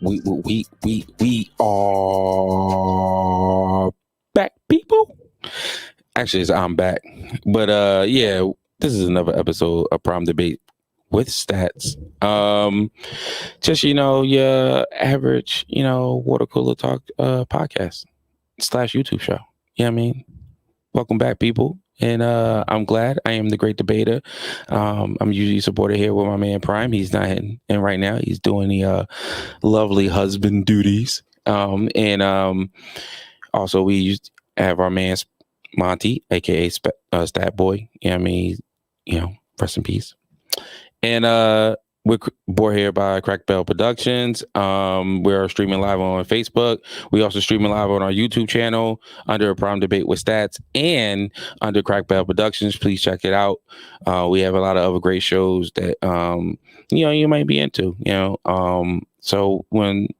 We are back, people. Actually, I'm back, but yeah, this is another episode of Prime Debate with Stats. Just your average, water cooler talk podcast / YouTube show. Yeah, I mean, welcome back, people. And I'm glad I am the great debater. I'm usually supported here with my man Prime. He's not in right now. He's doing the lovely husband duties. And also we used to have our man Monty, aka Stat Boy. Yeah, I mean, rest in peace. And we're brought here by Crack Bell Productions. We're streaming live on Facebook. We also streaming live on our YouTube channel under Prime Debate with Stats and under Crack Bell Productions. Please check it out. We have a lot of other great shows that you might be into. So want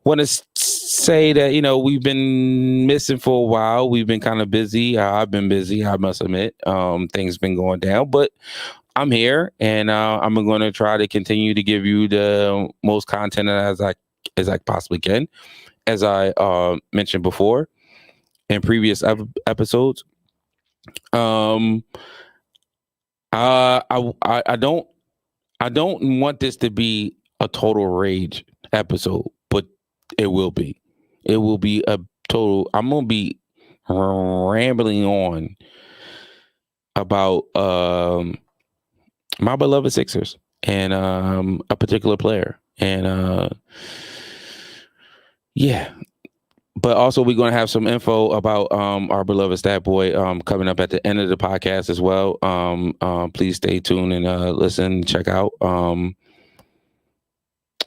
to say that we've been missing for a while. We've been kind of busy. I've been busy, I must admit. Things been going down, but I'm here, and I'm going to try to continue to give you the most content as I possibly can. As I mentioned before in previous episodes, I don't want this to be a total rage episode, but it will be. It will be a total. I'm gonna be rambling on about my beloved Sixers and a particular player, and yeah. But also, we're going to have some info about our beloved Stat Boy coming up at the end of the podcast as well. Please stay tuned and listen, check out. And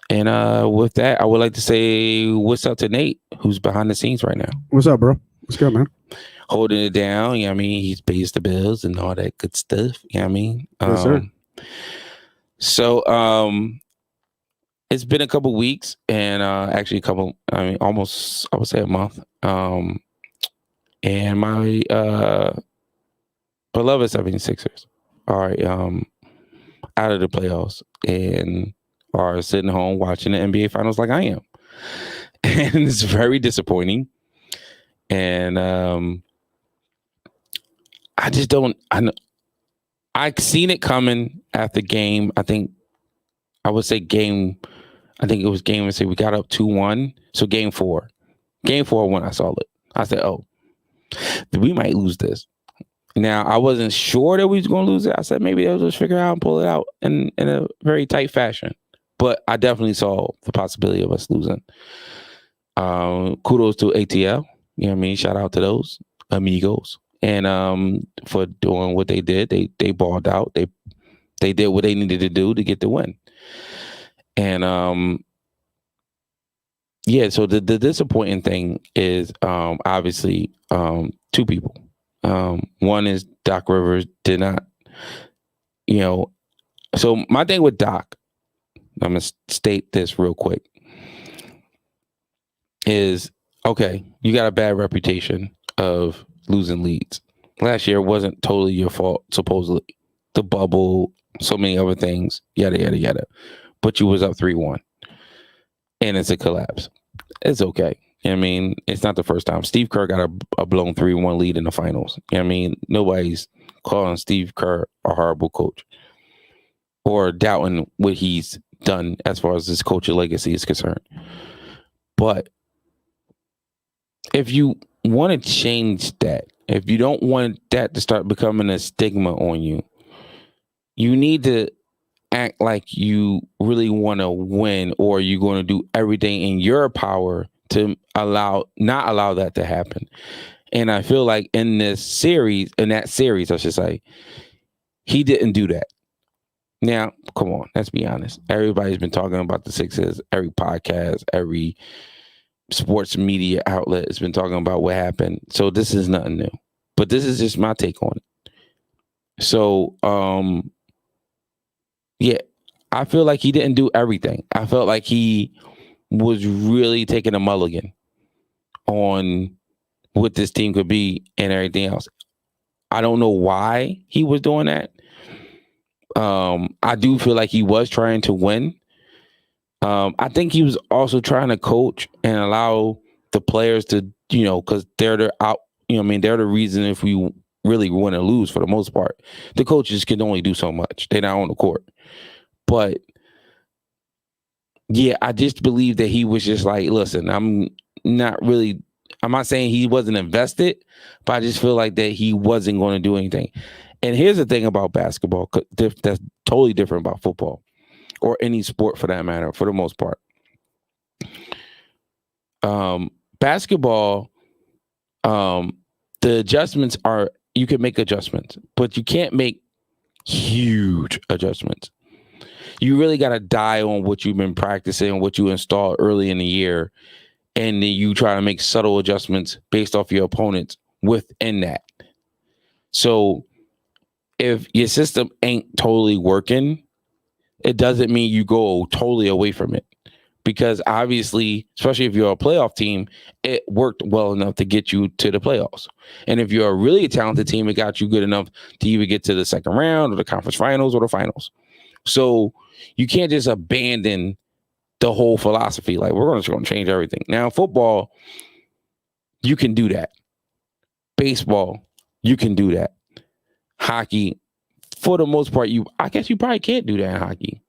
with that, I would like to say what's up to Nate, who's behind the scenes right now. What's up, bro? What's good, man? Holding it down. I mean, he pays the bills and all that good stuff. I mean? Yes, sir. So, it's been a couple weeks, and actually almost, I would say a month. And my beloved 76ers are out of the playoffs and are sitting home watching the NBA Finals like I am. And it's very disappointing. And I just don't. I've seen it coming after game. I think it was game. Say we got up 2-1. So game 4 when I saw it, I said, "Oh, we might lose this." Now I wasn't sure that we was going to lose it. I said maybe they'll just figure out and pull it out in a very tight fashion. But I definitely saw the possibility of us losing. Kudos to ATL. You know what I mean? Shout out to those amigos. And for doing what they did. They balled out. They did what they needed to do to get the win. And yeah, so the disappointing thing is obviously two people. One is Doc Rivers did not, so my thing with Doc, I'm going to state this real quick, is, okay, you got a bad reputation of losing leads. Last year wasn't totally your fault, supposedly. The bubble, so many other things, yada, yada, yada. But you was up 3-1. And it's a collapse. It's okay. You know what I mean? It's not the first time. Steve Kerr got a blown 3-1 lead in the finals. You know what I mean? Nobody's calling Steve Kerr a horrible coach or doubting what he's done as far as his coaching legacy is concerned. But if you want to change that, if you don't want that to start becoming a stigma on you, you need to act like you really want to win, or you're going to do everything in your power to not allow that to happen. And I feel like in that series, I should say, he didn't do that. Now, come on, let's be honest. Everybody's been talking about the Sixers. Every podcast, every sports media outlet has been talking about what happened. So this is nothing new. But this is just my take on it. So, yeah, I feel like he didn't do everything. I felt like he was really taking a mulligan on what this team could be and everything else. I don't know why he was doing that. I do feel like he was trying to win. I think he was also trying to coach and allow the players to, because they're the out. They're the reason if we really win or lose for the most part. The coaches can only do so much. They're not on the court, but yeah, I just believe that he was just like, listen, I'm not really. I'm not saying he wasn't invested, but I just feel like that he wasn't going to do anything. And here's the thing about basketball that's totally different about football or any sport for that matter, for the most part. Basketball, the adjustments are, you can make adjustments, but you can't make huge adjustments. You really got to die on what you've been practicing, what you installed early in the year, and then you try to make subtle adjustments based off your opponents within that. So if your system ain't totally working, it doesn't mean you go totally away from it. Because obviously, especially if you're a playoff team, it worked well enough to get you to the playoffs. And if you're a really talented team, it got you good enough to either get to the second round or the conference finals or the finals. So you can't just abandon the whole philosophy. Like, we're going to change everything. Now, football, you can do that. Baseball, you can do that. Hockey, for the most part, I guess you probably can't do that in hockey.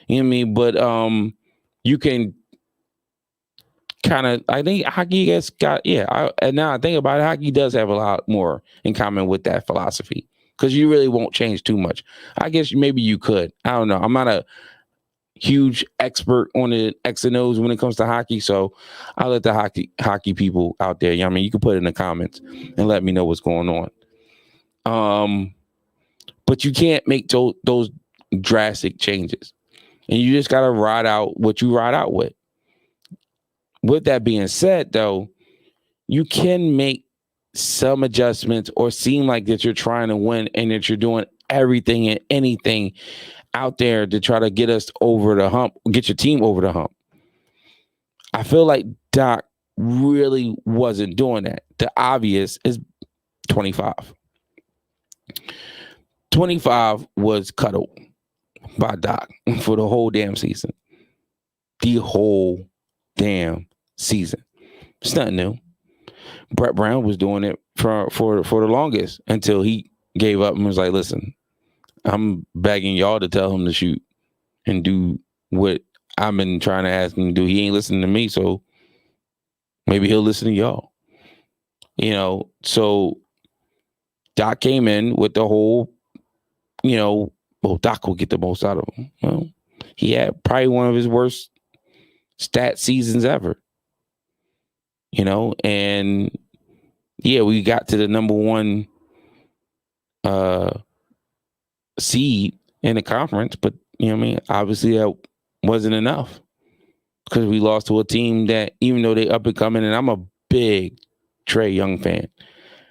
You know what I mean? But you can kind of, I think hockey has got, and now I think about it, hockey does have a lot more in common with that philosophy because you really won't change too much. I guess maybe you could. I don't know. I'm not a huge expert on the X and O's when it comes to hockey, so I'll let the hockey people out there, I mean, you can put it in the comments and let me know what's going on. But you can't make those drastic changes. And you just got to ride out what you ride out with. With that being said, though, you can make some adjustments or seem like that you're trying to win and that you're doing everything and anything out there to try to get us over the hump, get your team over the hump. I feel like Doc really wasn't doing that. The obvious is 25. 25 was cuddled by Doc for the whole damn season. The whole damn season. It's nothing new. Brett Brown was doing it for the longest until he gave up and was like, listen, I'm begging y'all to tell him to shoot and do what I've been trying to ask him to do. He ain't listening to me, so maybe he'll listen to y'all. So Doc came in with the whole, well, Doc will get the most out of him. Well, he had probably one of his worst stat seasons ever. And yeah, we got to the number one seed in the conference, but obviously that wasn't enough because we lost to a team that, even though they up and coming, and I'm a big Trae Young fan.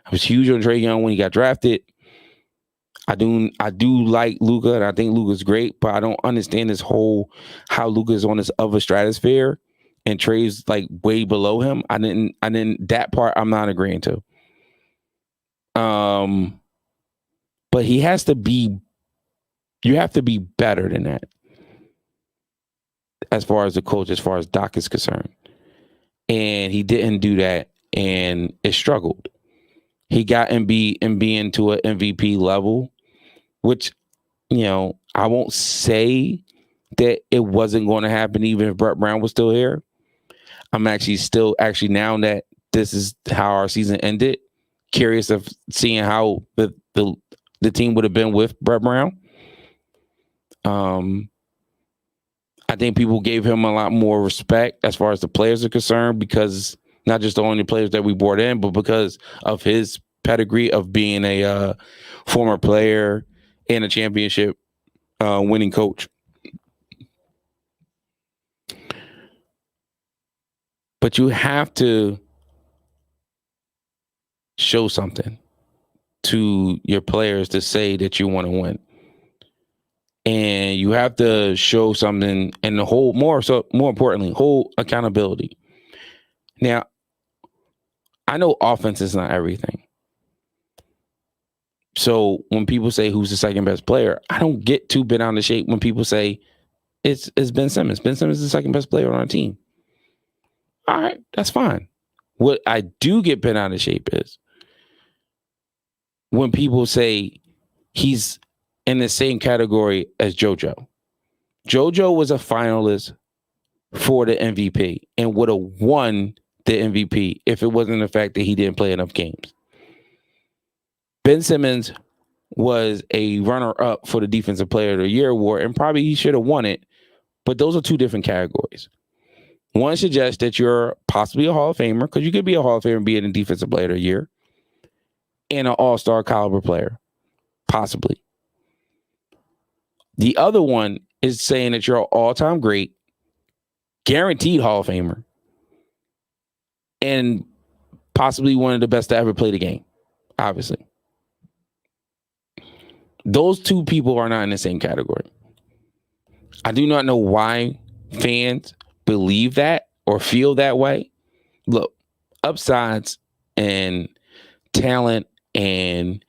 I was huge on Trae Young when he got drafted. I do like Luka, and I think Luka's great, but I don't understand this whole how Luka's on this other stratosphere and Trae's like way below him. I didn't that part I'm not agreeing to. But you have to be better than that as far as the coach, as far as Doc is concerned. And he didn't do that, and it struggled. He got Embiid to an MVP level, which, I won't say that it wasn't going to happen even if Brett Brown was still here. I'm actually now that this is how our season ended, curious of seeing how the team would have been with Brett Brown. I think people gave him a lot more respect as far as the players are concerned, because not just the only players that we brought in, but because of his pedigree of being a former player and a championship winning coach. But you have to show something to your players to say that you want to win. And you have to show something, and the whole more importantly, whole accountability. Now, I know offense is not everything. So when people say who's the second best player, I don't get too bent out of shape when people say it's Ben Simmons. Ben Simmons is the second best player on our team. All right, that's fine. What I do get bent out of shape is when people say he's in the same category as JoJo. JoJo was a finalist for the MVP and would have won the MVP if it wasn't the fact that he didn't play enough games. Ben Simmons was a runner-up for the Defensive Player of the Year award, and probably he should have won it, but those are two different categories. One suggests that you're possibly a Hall of Famer, because you could be a Hall of Famer being a Defensive Player of the Year, and an all-star caliber player, possibly. The other one is saying that you're an all-time great, guaranteed Hall of Famer, and possibly one of the best to ever play the game, obviously. Those two people are not in the same category. I do not know why fans believe that or feel that way. Look, upsides and talent and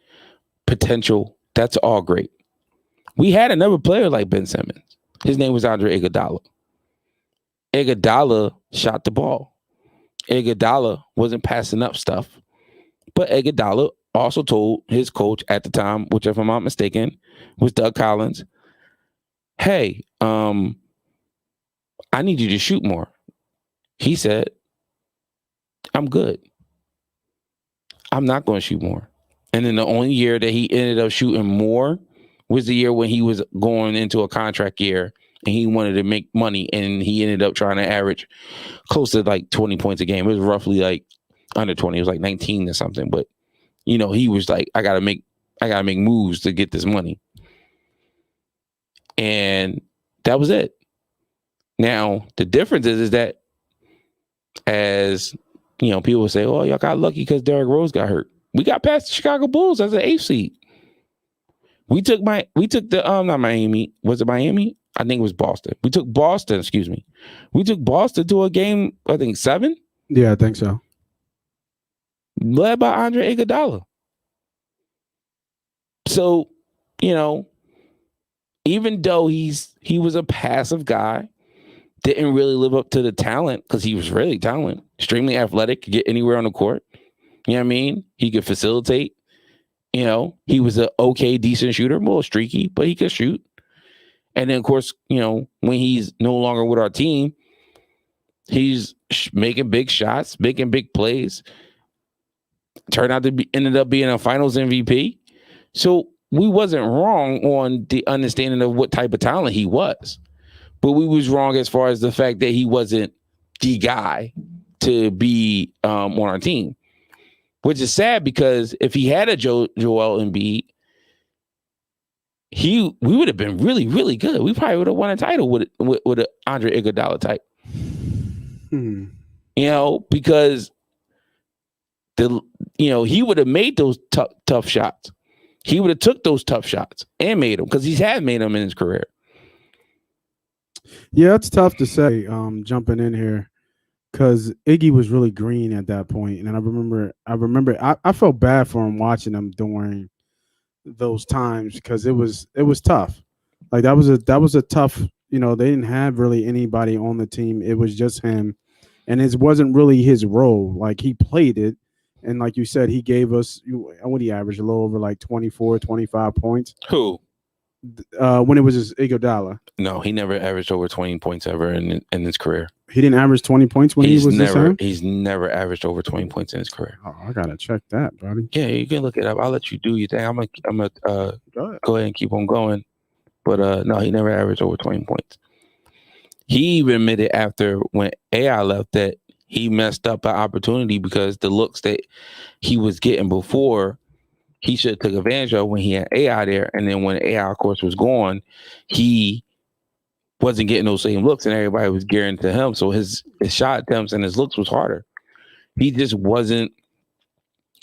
potential, that's all great. We had another player like Ben Simmons. His name was Andre Iguodala. Iguodala shot the ball. Iguodala wasn't passing up stuff. But Iguodala also told his coach at the time, which if I'm not mistaken, was Doug Collins, hey, I need you to shoot more. He said, I'm good. I'm not going to shoot more. And then the only year that he ended up shooting more was the year when he was going into a contract year and he wanted to make money, and he ended up trying to average close to like 20 points a game. It was roughly like under 20. It was like 19 or something. But, you know, he was like, I gotta make moves to get this money. And that was it. Now, the difference is that, as you know, people say, oh, y'all got lucky because Derrick Rose got hurt. We got past the Chicago Bulls as an 8th seed. We took the not Miami. Was it Miami? I think it was Boston. We took Boston to a game, I think 7. Yeah, I think so. Led by Andre Iguodala. So, you know, even though he was a passive guy, didn't really live up to the talent, because he was really talented, extremely athletic, could get anywhere on the court. You know what I mean? He could facilitate. You know, he was an okay, decent shooter, a little streaky, but he could shoot. And then, of course, you know, when he's no longer with our team, he's making big shots, making big plays. Ended up being a Finals MVP. So we wasn't wrong on the understanding of what type of talent he was, but we was wrong as far as the fact that he wasn't the guy to be on our team, which is sad, because if he had a Joel Embiid, we would have been really, really good. We probably would have won a title with an Andre Iguodala type. You know, because he would have made those tough shots. He would have took those tough shots and made them, because he had made them in his career. Yeah, it's tough to say, jumping in here, because Iggy was really green at that point. And I remember I felt bad for him watching him during those times, because it was tough. Like that was a tough, they didn't have really anybody on the team. It was just him, and it wasn't really his role. Like, he played it, and like you said, he gave us, what he averaged, a little over like 24, 25 points. Who? When it was his Iguodala. No, he never averaged over 20 points ever in his career. He didn't average 20 points when he was the same? He's never averaged over 20 points in his career. Oh, I gotta check that, buddy. Yeah, you can look it up. I'll let you do your thing. I'm gonna go ahead and keep on going. But no, he never averaged over 20 points. He even admitted after when AI left that he messed up an opportunity, because the looks that he was getting before, he should have took advantage of when he had AI there. And then when AI, of course, was gone, he wasn't getting those same looks, and everybody was gearing to him. So his shot attempts and his looks was harder. He just wasn't.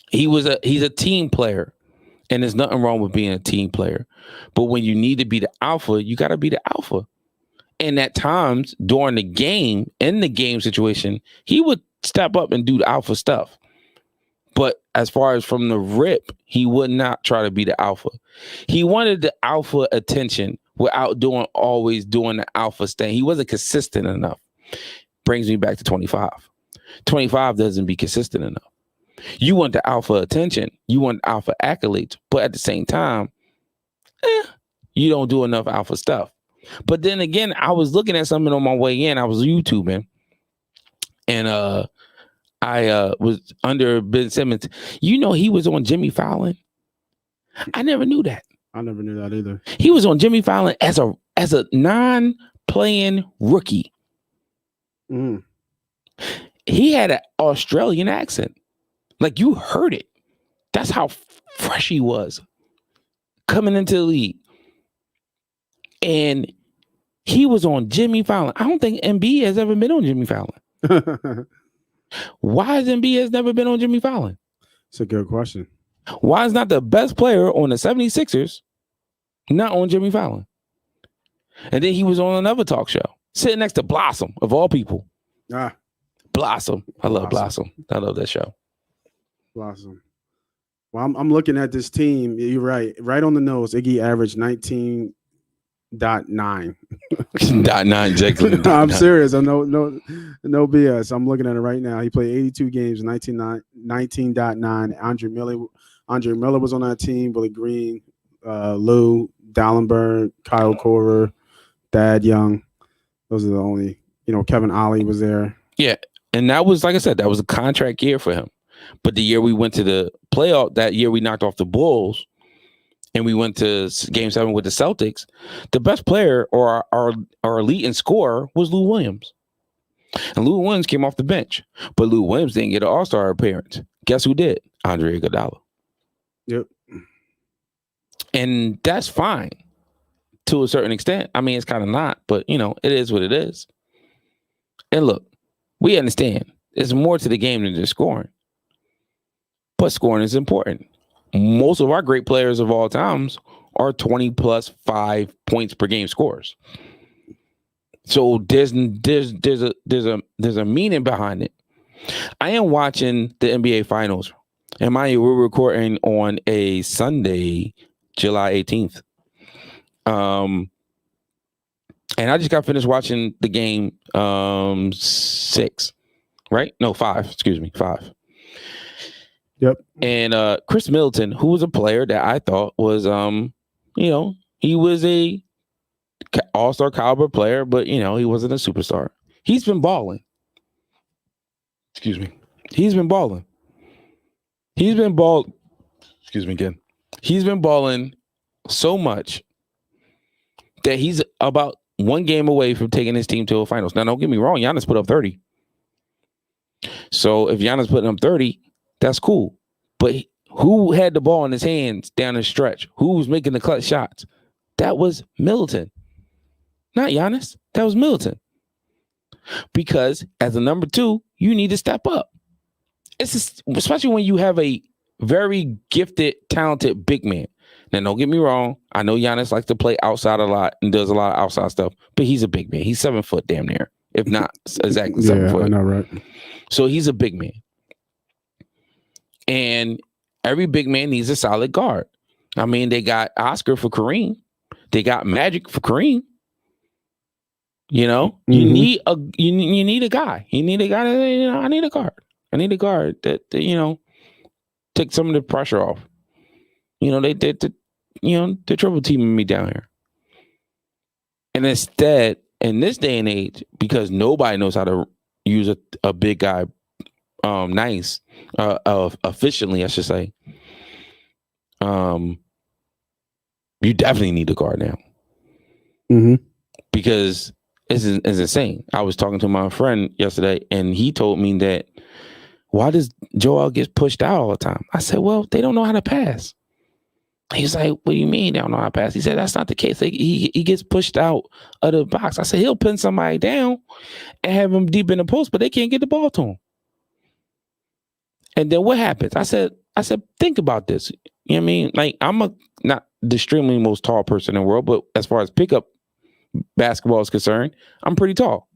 He's a team player, and there's nothing wrong with being a team player. But when you need to be the alpha, you got to be the alpha. And at times during the game, in the game situation, he would step up and do the alpha stuff. But as far as from the rip, he would not try to be the alpha. He wanted the alpha attention without always doing the alpha thing. He wasn't consistent enough. Brings me back to 25. 25 doesn't be consistent enough. You want the alpha attention. You want alpha accolades. But at the same time, you don't do enough alpha stuff. But then again, I was looking at something on my way in. I was YouTubing. And I was under Ben Simmons. You know, he was on Jimmy Fallon. I never knew that. I never knew that either. He was on Jimmy Fallon as a non-playing rookie. Mm. He had an Australian accent. Like, you heard it. That's how fresh he was coming into the league. And he was on Jimmy Fallon. I don't think MB has ever been on Jimmy Fallon. Why has MB has never been on Jimmy Fallon? It's a good question. Why is not the best player on the 76ers not on Jimmy Fallon? And then he was on another talk show, sitting next to Blossom, of all people. Blossom. I love Blossom. I love that show. Blossom. Well, I'm looking at this team. You're right. Right on the nose. Iggy averaged 19.9. I'm serious. I'm no BS. I'm looking at it right now. He played 82 games, 19.9. Andre Miller was on that team. Billy Green, Lou Dallenberg, Kyle Korver, Thad Young. Those are the only, Kevin Ollie was there. Yeah. And that was, like I said, that was a contract year for him. But the year we went to the playoff, that year we knocked off the Bulls and we went to Game 7 with the Celtics, the best player or our elite and scorer was Lou Williams. And Lou Williams came off the bench. But Lou Williams didn't get an All-Star appearance. Guess who did? Andre Iguodala. Yep. And that's fine to a certain extent. I mean, it's kind of not, but, it is what it is. And look, we understand there's more to the game than just scoring. But scoring is important. Most of our great players of all times are 20 plus 5 points per game scorers. So there's a meaning behind it. I am watching the NBA Finals. And mind you, we're recording on a Sunday, July 18th. And I just got finished watching the game 6, right? No, 5. Excuse me, 5. Yep. And Chris Middleton, who was a player that I thought was, he was a all-star caliber player, but, he wasn't a superstar. He's been balling. Excuse me. He's been balling. He's been balling so much that he's about one game away from taking his team to a finals. Now, don't get me wrong. Giannis put up 30. So if Giannis putting up 30, that's cool. But who had the ball in his hands down the stretch? Who was making the clutch shots? That was Middleton. Not Giannis. That was Middleton. Because as a number 2, you need to step up. Especially when you have a very gifted, talented big man. Now, don't get me wrong. I know Giannis likes to play outside a lot and does a lot of outside stuff, but he's a big man. He's 7 foot damn near, if not exactly 7 foot. I know, right? So he's a big man. And every big man needs a solid guard. I mean, they got Oscar for Kareem. They got Magic for Kareem. You need a you need a guy. You need a guy that, I need a guard. I need a guard that take some of the pressure off. They're triple teaming me down here. And instead, in this day and age, because nobody knows how to use a big guy efficiently, I should say. You definitely need a guard now. Mm-hmm. Because it's insane. I was talking to my friend yesterday, and he told me that, why does Joel get pushed out all the time? I said, well, they don't know how to pass. He's like, what do you mean they don't know how to pass? He said, that's not the case. He gets pushed out of the box. I said, he'll pin somebody down and have him deep in the post, but they can't get the ball to him. And then what happens? I said, think about this. You know what I mean? Like, I'm not the extremely most tall person in the world, but as far as pickup basketball is concerned, I'm pretty tall.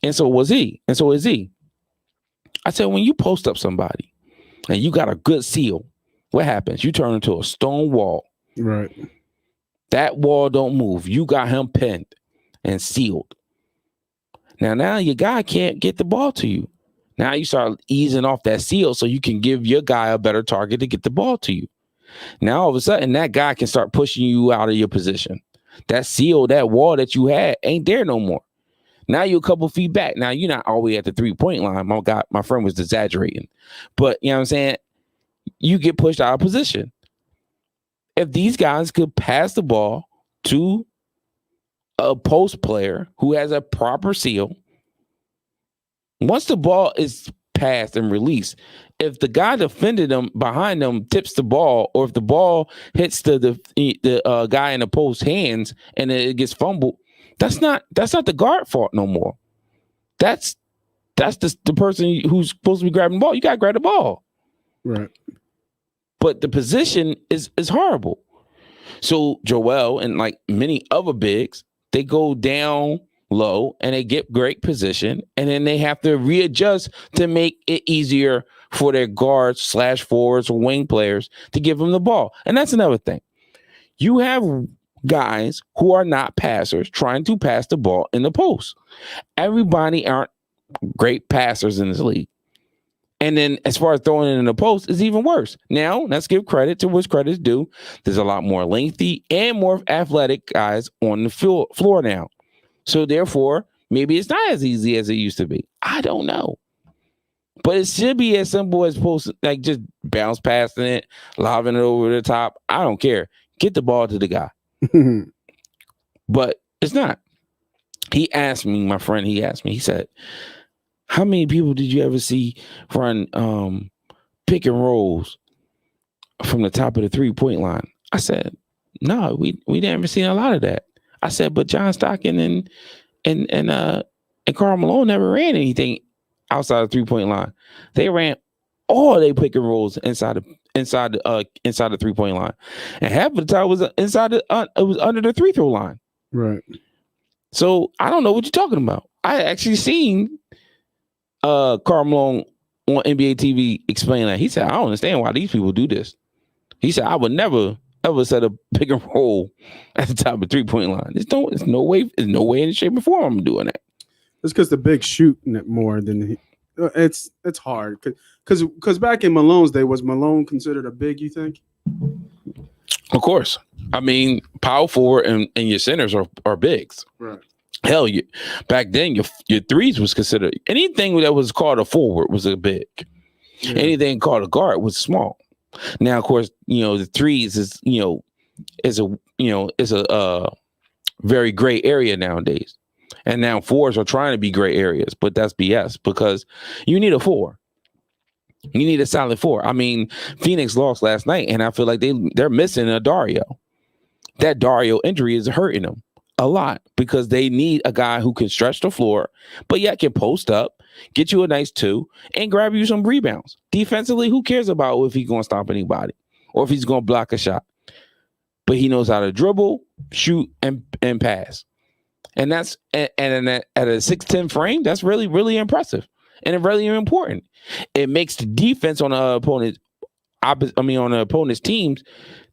And so was he. And so is he. I said, when you post up somebody and you got a good seal, what happens? You turn into a stone wall. Right. That wall don't move. You got him pinned and sealed. Now your guy can't get the ball to you. Now you start easing off that seal so you can give your guy a better target to get the ball to you. Now all of a sudden that guy can start pushing you out of your position. That seal, that wall that you had ain't there no more. Now you're a couple feet back. Now you're not all the way at the 3-point line. My friend was exaggerating. But you know what I'm saying? You get pushed out of position. If these guys could pass the ball to a post player who has a proper seal, once the ball is passed and released, if the guy defended them behind them tips the ball, or if the ball hits the guy in the post hands and it gets fumbled, that's not the guard fault no more. That's the person who's supposed to be grabbing the ball. You got to grab the ball. Right. But the position is horrible. So Joel and like many other bigs, they go down low and they get great position, and then they have to readjust to make it easier for their guards / forwards or wing players to give them the ball. And that's another thing. You have guys who are not passers trying to pass the ball in the post. Everybody aren't great passers in this league. And then as far as throwing it in the post, it's even worse. Now, let's give credit to which credit's due. There's a lot more lengthy and more athletic guys on the floor now. So therefore, maybe it's not as easy as it used to be. I don't know. But it should be as simple as like just bounce past it, lobbing it over the top. I don't care. Get the ball to the guy. But it's not. My friend, he said, how many people did you ever see run pick and rolls from the top of the 3-point line? I said, no, we didn't ever see a lot of that. I said, but John Stockton and Karl Malone never ran anything outside the 3-point line. They ran all they pick and rolls inside the 3-point line, and half of the time was inside it was under the free throw line. Right. So I don't know what you're talking about. I actually seen Karl Malone on NBA TV explain that. He said, I don't understand why these people do this. He said, I would never ever set a pick and roll at the top of the 3-point line. There's no way in shape and form I'm doing that. It's because the big shooting it more than it's hard because back in Malone's day, was Malone considered a big? You think? Of course. I mean, power forward and your centers are bigs. Right. Hell, back then your threes was considered, anything that was called a forward was a big. Yeah. Anything called a guard was small. Now, of course, the threes is a very gray area nowadays. And now fours are trying to be gray areas, but that's BS because you need a 4. You need a solid 4. I mean, Phoenix lost last night, and I feel like they're missing a Dario. That Dario injury is hurting them a lot because they need a guy who can stretch the floor, but yet can post up, get you a nice 2, and grab you some rebounds. Defensively, who cares about if he's going to stop anybody or if he's going to block a shot? But he knows how to dribble, shoot, and pass. And that's at a 6'10" frame, that's really, really impressive and really important. It makes the defense on the opponent's teams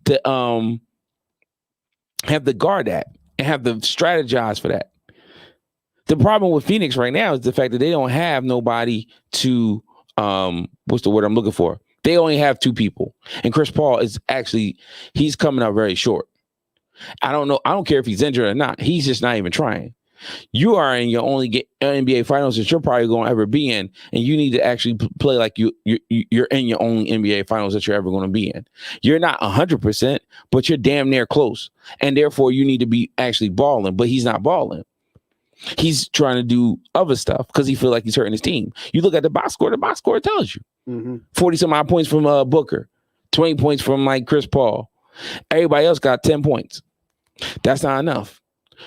to have to guard that and have to strategize for that. The problem with Phoenix right now is the fact that they don't have nobody to what's the word I'm looking for? They only have 2 people. And Chris Paul he's coming up very short. I don't know. I don't care if he's injured or not. He's just not even trying. You are in your only NBA finals that you're probably going to ever be in, and you need to actually play like you're in your only NBA finals that you're ever going to be in. You're not 100%, but you're damn near close, and therefore you need to be actually balling. But he's not balling. He's trying to do other stuff because he feels like he's hurting his team. You look at the box score. The box score tells you 40 some odd points from Booker, 20 points from like Chris Paul. Everybody else got 10 points. That's not enough.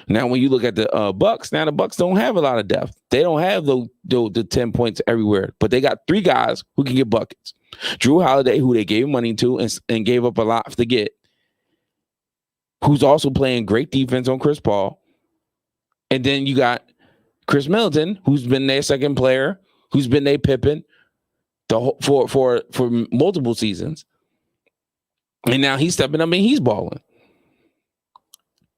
Now, when you look at the Bucks, now the Bucks don't have a lot of depth. They don't have the 10 points everywhere, but they got 3 guys who can get buckets. Drew Holiday, who they gave money to and gave up a lot to get, who's also playing great defense on Chris Paul. And then you got Chris Middleton, who's been their second player, who's been their Pippen for multiple seasons. And now he's stepping up and he's balling.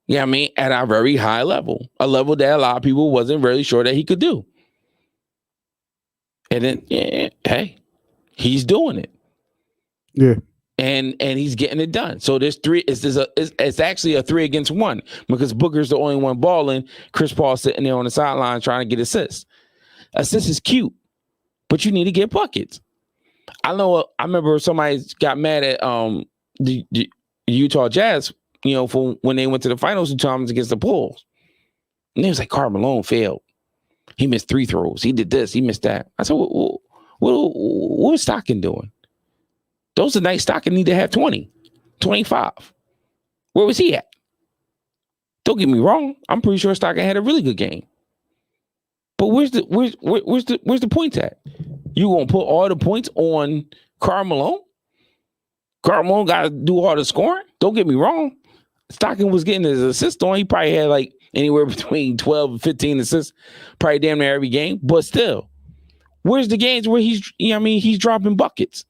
Yeah, I mean, at a very high level, a level that a lot of people wasn't really sure that he could do. And then, hey, he's doing it. Yeah. And he's getting it done. So there's three. It's actually a 3-against-1 because Booker's the only one balling. Chris Paul sitting there on the sideline trying to get assists. Assists is cute, but you need to get buckets. I remember somebody got mad at the Utah Jazz, for when they went to the finals 2 times against the Bulls. And they was like, Karl Malone failed. He missed 3 throws. He did this. He missed that. I said, what was Stockton doing? Those are nights Stockton need to have 20, 25. Where was he at? Don't get me wrong. I'm pretty sure Stockton had a really good game. But where's the point at? You gonna put all the points on Karl Malone? Karl Malone got to do all the scoring. Don't get me wrong. Stockton was getting his assists on. He probably had like anywhere between 12 and 15 assists, probably damn near every game. But still, where's the games where he's dropping buckets?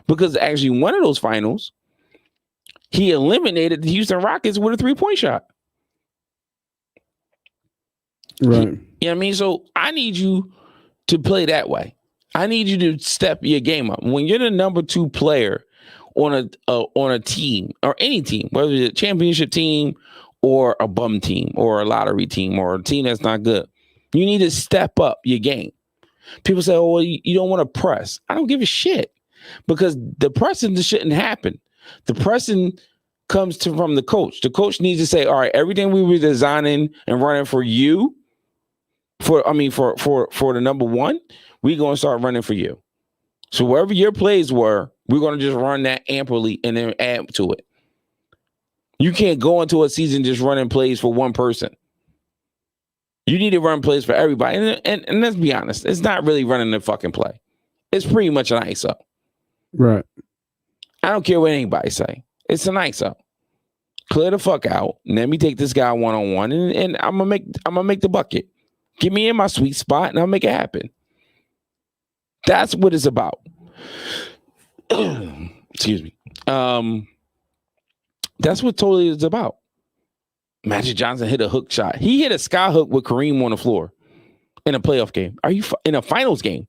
Because actually, one of those finals, he eliminated the Houston Rockets with a 3-point shot. Right. So I need you to play that way. I need you to step your game up. When you're the number 2 player on a team or any team, whether it's a championship team or a bum team or a lottery team or a team that's not good, you need to step up your game. People say, "Oh, well, you don't want to press." I don't give a shit because the pressing shouldn't happen. The pressing comes from the coach. The coach needs to say, "All right, everything we were designing and running for you, for the number 1, we're going to start running for you. So wherever your plays were, we're going to just run that amply and then add to it. You can't go into a season just running plays for one person. You need to run plays for everybody. And let's be honest, it's not really running the fucking play. It's pretty much an ISO. Right. I don't care what anybody say. It's an ISO. Clear the fuck out. And let me take this guy one-on-one and I'm gonna make the bucket. Get me in my sweet spot and I'll make it happen. That's what it's about. Excuse me. That's what totally is about. Magic Johnson hit a hook shot. He hit a sky hook with Kareem on the floor in a playoff game. Are you in a finals game?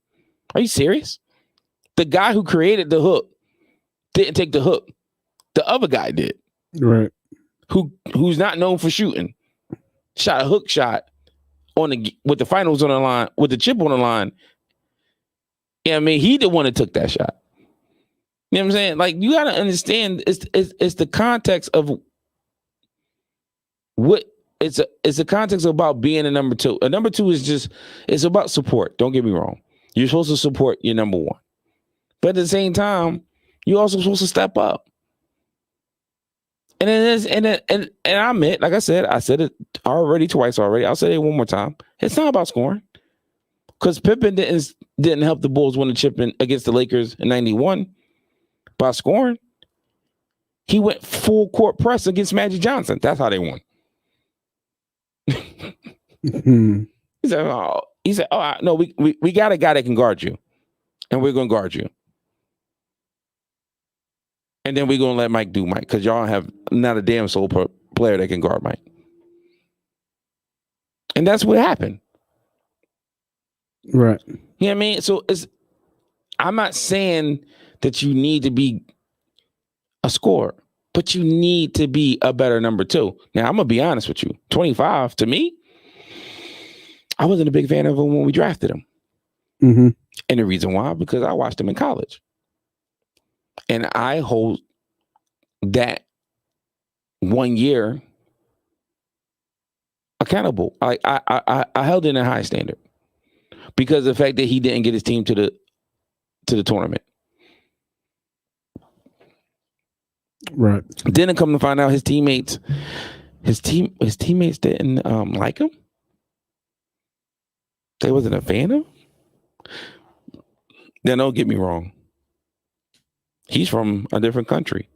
Are you serious? The guy who created the hook didn't take the hook. The other guy did. Right. Who's not known for shooting. Shot a hook shot with the finals on the line, with the chip on the line. Yeah, I mean, he the one that took that shot. You know what I'm saying? Like, you got to understand, it's the context of what it's a context about being a number 2. A number 2 is it's about support. Don't get me wrong. You're supposed to support your number 1, but at the same time, you're also supposed to step up. And I admit, like I said it already twice already. I'll say it one more time. It's not about scoring, because Pippen didn't help the Bulls win the chip against the Lakers in '91 by scoring. He went full court press against Magic Johnson. That's how they won. He said, no, we got a guy that can guard you, and we're gonna guard you. And then we're going to let Mike do Mike, because y'all have not a damn soul player that can guard Mike. And that's what happened. Right. You know what I mean? So I'm not saying that you need to be a scorer, but you need to be a better number 2. Now, I'm going to be honest with you. 25, to me, I wasn't a big fan of him when we drafted him. Mm-hmm. And the reason why, because I watched him in college. And I hold that 1 year accountable. I held it in a high standard because of the fact that he didn't get his team to the tournament. Right. Then come to find out his teammates didn't like him. They wasn't a fan of him. Then don't get me wrong. He's from a different country.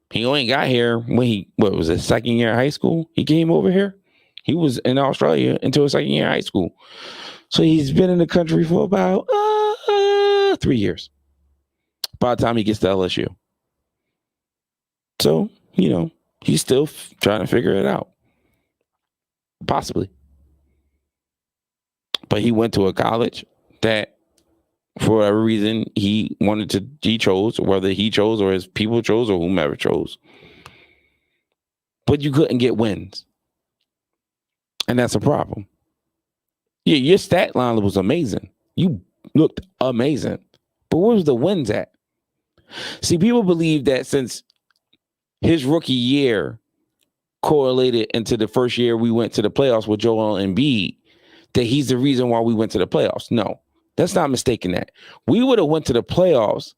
He only got here when was his second year of high school? He came over here. He was in Australia until his second year of high school. So he's been in the country for about 3 years by the time he gets to LSU. So, He's still trying to figure it out. Possibly. But he went to a college that, for whatever reason, he chose, whether he chose or his people chose or whomever chose. But you couldn't get wins. And that's a problem. Yeah, your stat line was amazing. You looked amazing. But where was the wins at? See, people believe that since his rookie year correlated into the first year we went to the playoffs with Joel Embiid, that he's the reason why we went to the playoffs. No, that's not mistaken that. We would have went to the playoffs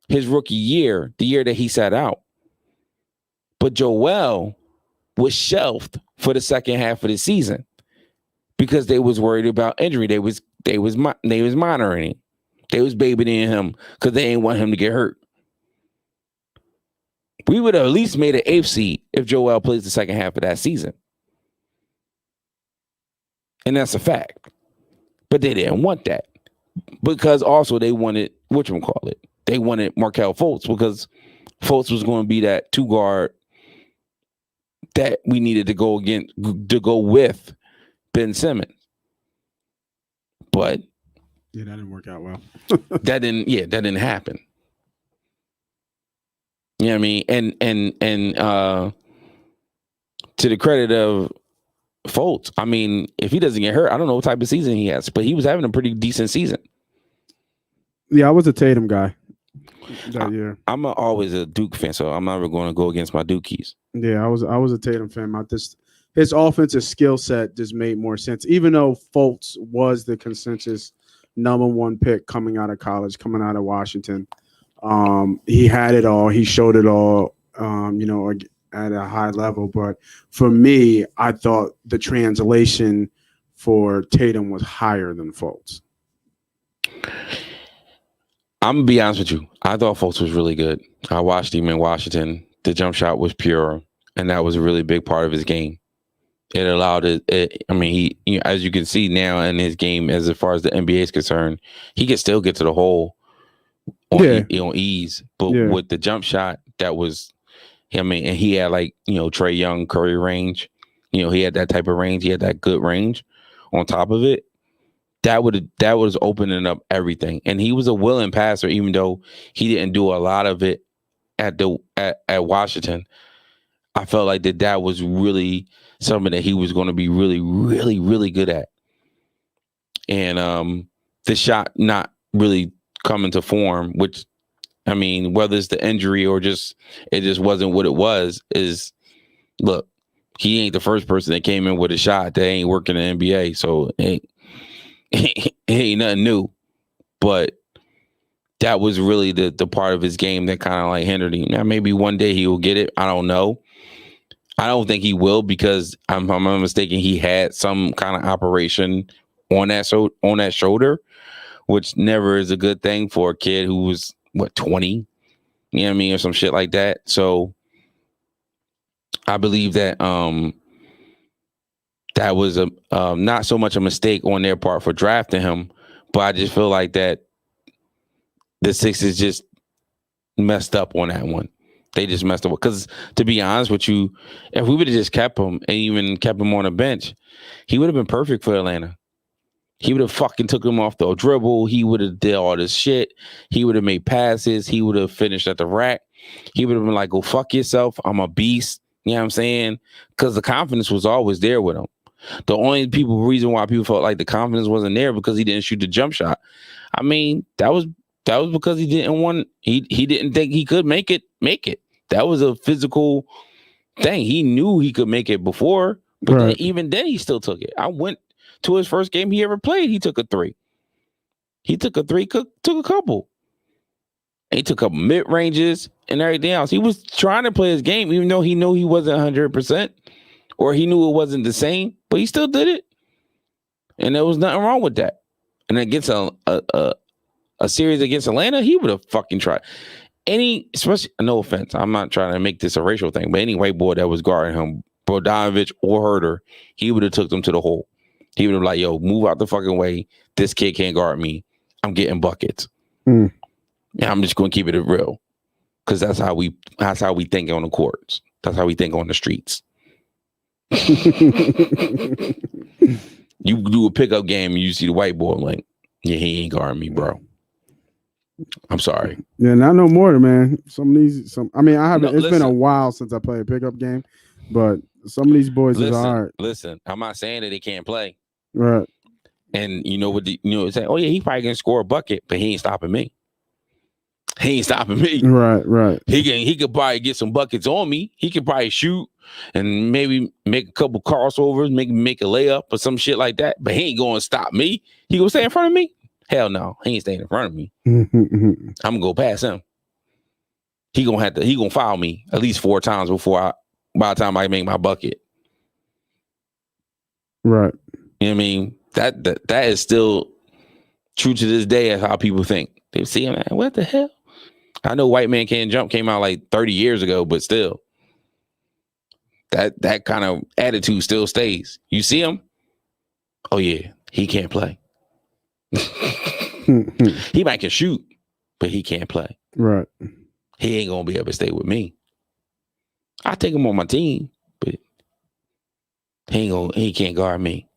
his rookie year, the year that he sat out. But Joel was shelved for the second half of the season because they was worried about injury. They was monitoring him. They was babying him because they didn't want him to get hurt. We would have at least made an 8th seed if Joel plays the second half of that season. And that's a fact. But they didn't want that. Because also they wanted, whatchamacallit, they wanted Markelle Fultz because Fultz was going to be that 2-guard that we needed to go with Ben Simmons. But yeah, that didn't work out well. that didn't happen. You know what I mean? And to the credit of Fultz, I mean, if he doesn't get hurt, I don't know what type of season he has, but he was having a pretty decent season. Yeah, I was a Tatum guy that year. I'm always a Duke fan, so I'm never going to go against my Dukies. Yeah, I was a Tatum fan. His offensive skill set just made more sense, even though Fultz was the consensus #1 pick coming out of college, coming out of Washington. He had it all. He showed it all, at a high level. But for me, I thought the translation for Tatum was higher than Fultz. I'm going to be honest with you. I thought Fultz was really good. I watched him in Washington. The jump shot was pure, and that was a really big part of his game. It allowed it. I mean, he, as you can see now in his game, as far as the NBA is concerned, he can still get to the hole on ease. But with the jump shot, that was, I mean, and he had Trae Young, Curry range. He had that type of range. He had that good range on top of it. That was opening up everything. And he was a willing passer, even though he didn't do a lot of it at Washington. I felt like that was really something that he was going to be really, really, really good at. And the shot not really coming to form, which, I mean, whether it's the injury or just it just wasn't what it was, is, look, he ain't the first person that came in with a shot that ain't working in the NBA, so it ain't nothing new. But that was really the part of his game that kind of like hindered him. Now, maybe one day he will get it. I don't know. I don't think he will, because I'm not mistaken, he had some kind of operation on that shoulder, which never is a good thing for a kid who was 20, you know what I mean, or some shit like that. So I believe that that was a not so much a mistake on their part for drafting him, but I just feel like that the Sixers just messed up on that one. They just messed up, because to be honest with you, if we would have just kept him and even kept him on the bench, he would have been perfect for Atlanta. He would have fucking took him off the dribble. He would have did all this shit. He would have made passes. He would have finished at the rack. He would have been like, go fuck yourself. I'm a beast. You know what I'm saying? Because the confidence was always there with him. The only reason why people felt like the confidence wasn't there because he didn't shoot the jump shot. I mean, that was because he didn't think he could make it. That was a physical thing. He knew he could make it before, but even then he still took it. I went to his first game he ever played. He took a 3. Took a couple. He took a mid ranges and everything else. He was trying to play his game, even though he knew he wasn't 100%, or he knew it wasn't the same, but he still did it. And there was nothing wrong with that. And against a series against Atlanta, he would have fucking tried. Especially, no offense, I'm not trying to make this a racial thing, but any white boy that was guarding him, Bogdanovich or Herter, he would have took them to the hole. He would have like, yo, move out the fucking way. This kid can't guard me. I'm getting buckets. And I'm just going to keep it real, because that's how we think on the courts. That's how we think on the streets. You do a pickup game and you see the white boy, like, yeah, he ain't guarding me, bro. I'm sorry. Yeah, not no more, man. I mean, I haven't. No, It's been a listen. while since I played a pickup game, but some of these boys is hard. Listen. I'm not saying that they can't play. Right. And you know what? Say, oh yeah, he probably can score a bucket, but he ain't stopping me. He ain't stopping me. Right. He could probably get some buckets on me. He could probably shoot and maybe make a couple crossovers, make a layup or some shit like that. But he ain't going to stop me. He gonna stay in front of me? Hell no, he ain't staying in front of me. I'm gonna go past him. He gonna foul me at least 4 times by the time I make my bucket. Right. You know what I mean? That is still true to this day as how people think. They see him, what the hell? I know White Man Can't Jump came out like 30 years ago, but still, that kind of attitude still stays. You see him? Oh yeah, he can't play. He might can shoot, but he can't play. Right. He ain't gonna be able to stay with me. I take him on my team, but he can't guard me.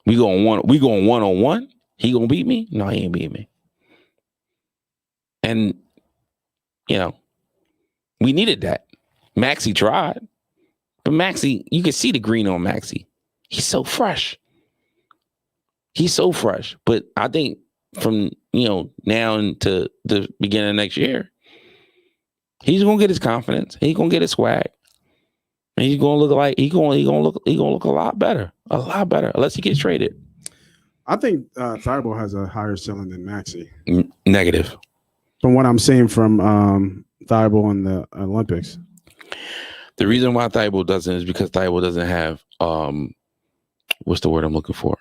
We going 1-on-1. He gonna beat me? No, he ain't beat me. And you know, we needed that. Maxey tried, but Maxey, you can see the green on Maxey. He's so fresh. But I think from now into the beginning of next year, he's gonna get his confidence. He's gonna get his swag. And he's gonna look like he's gonna look a lot better, unless he gets traded. I think Thibault has a higher ceiling than Maxey. Negative. From what I'm seeing from Thibault in the Olympics. The reason why Thibault doesn't is because Thibault doesn't have what's the word I'm looking for?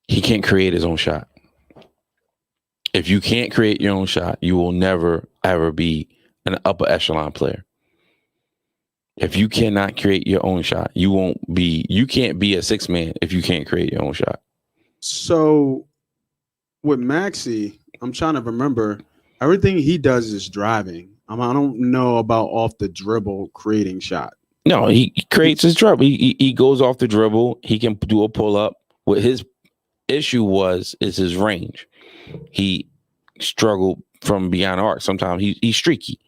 He can't create his own shot. If you can't create your own shot, you will never ever be an upper echelon player. If you cannot create your own shot, you can't be a 6-man if you can't create your own shot. So with Maxey, I'm trying to remember, everything he does is driving. I don't know about off the dribble creating shot. No, he creates his dribble. He goes off the dribble. He can do a pull up. What his issue is his range. He struggled from beyond arc. Sometimes he's streaky.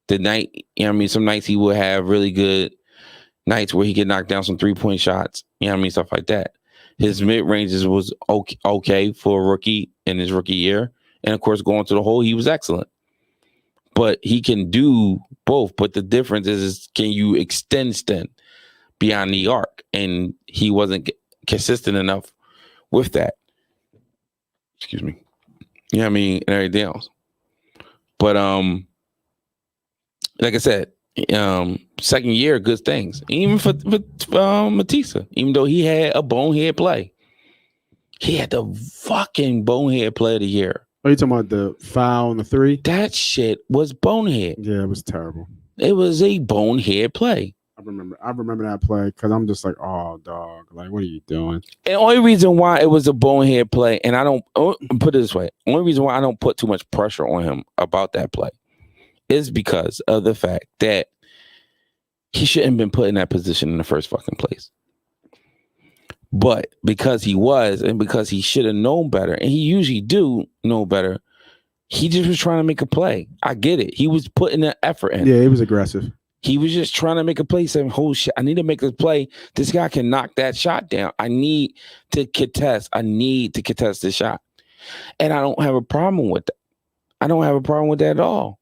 The night, some nights he would have really good nights where he could knock down some 3-point shots. Stuff like that. His mid ranges was okay for a rookie in his rookie year, and of course, going to the hole, he was excellent. But he can do both. But the difference is can you extend beyond the arc? And he wasn't consistent enough with that. Excuse me. And everything else. But like I said, second year, good things. Even for Matisse, even though he had a bonehead play. He had the fucking bonehead play of the year. Are you talking about the foul and the 3? That shit was bonehead. Yeah, it was terrible. It was a bonehead play. I remember that play because I'm just like, oh, dog, like, what are you doing? And the only reason why it was a bonehead play, and I don't put it this way, only reason why I don't put too much pressure on him about that play is because of the fact that he shouldn't have been put in that position in the first fucking place. But because he was, and because he should have known better, and he usually do know better, he just was trying to make a play. I get it. He was putting the effort in. Yeah, he was aggressive. He was just trying to make a play, saying, "Oh shit, I need to make a play. This guy can knock that shot down. I need to contest. This shot." And I don't have a problem with that. I don't have a problem with that at all.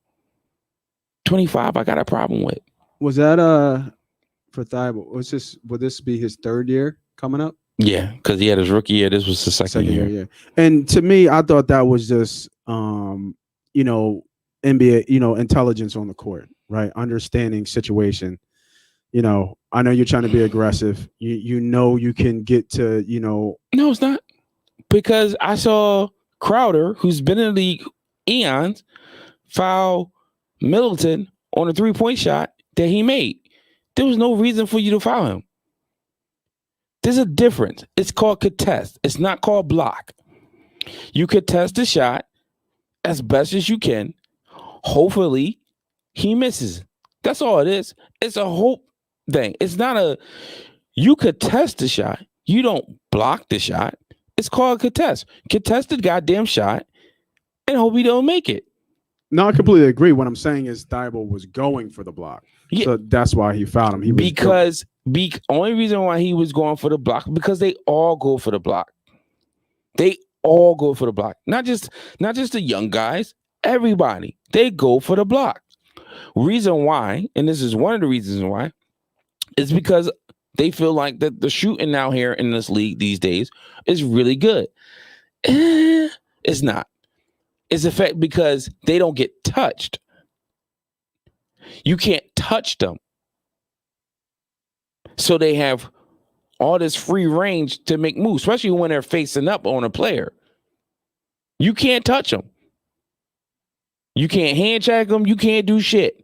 25, I got a problem with. Was that for Thibault? Would this be his 3rd year coming up? Yeah, because he had his rookie year. This was the second year. Yeah. And to me, I thought that was just NBA, intelligence on the court, right? Understanding situation. I know you're trying to be aggressive. You can get to, No, it's not. Because I saw Crowder, who's been in the league eons, foul Middleton on a 3-point shot that he made. There was no reason for you to foul him. There's a difference. It's called contest. It's not called block. You contest the shot as best as you can. Hopefully, he misses. That's all it is. It's a hope thing. It's not a, you contest the shot. You don't block the shot. It's called contest. Contest the goddamn shot and hope you don't make it. No, I completely agree. What I'm saying is Thibault was going for the block. Yeah. So that's why he fouled him. He was because only reason why he was going for the block, because they all go for the block. They all go for the block. Not just the young guys, everybody. They go for the block. Reason why, and this is one of the reasons why, is because they feel like that the shooting out here in this league these days is really good. It's not. It's a fact because they don't get touched. You can't touch them. So they have all this free range to make moves, especially when they're facing up on a player. You can't touch them. You can't hand check them. You can't do shit.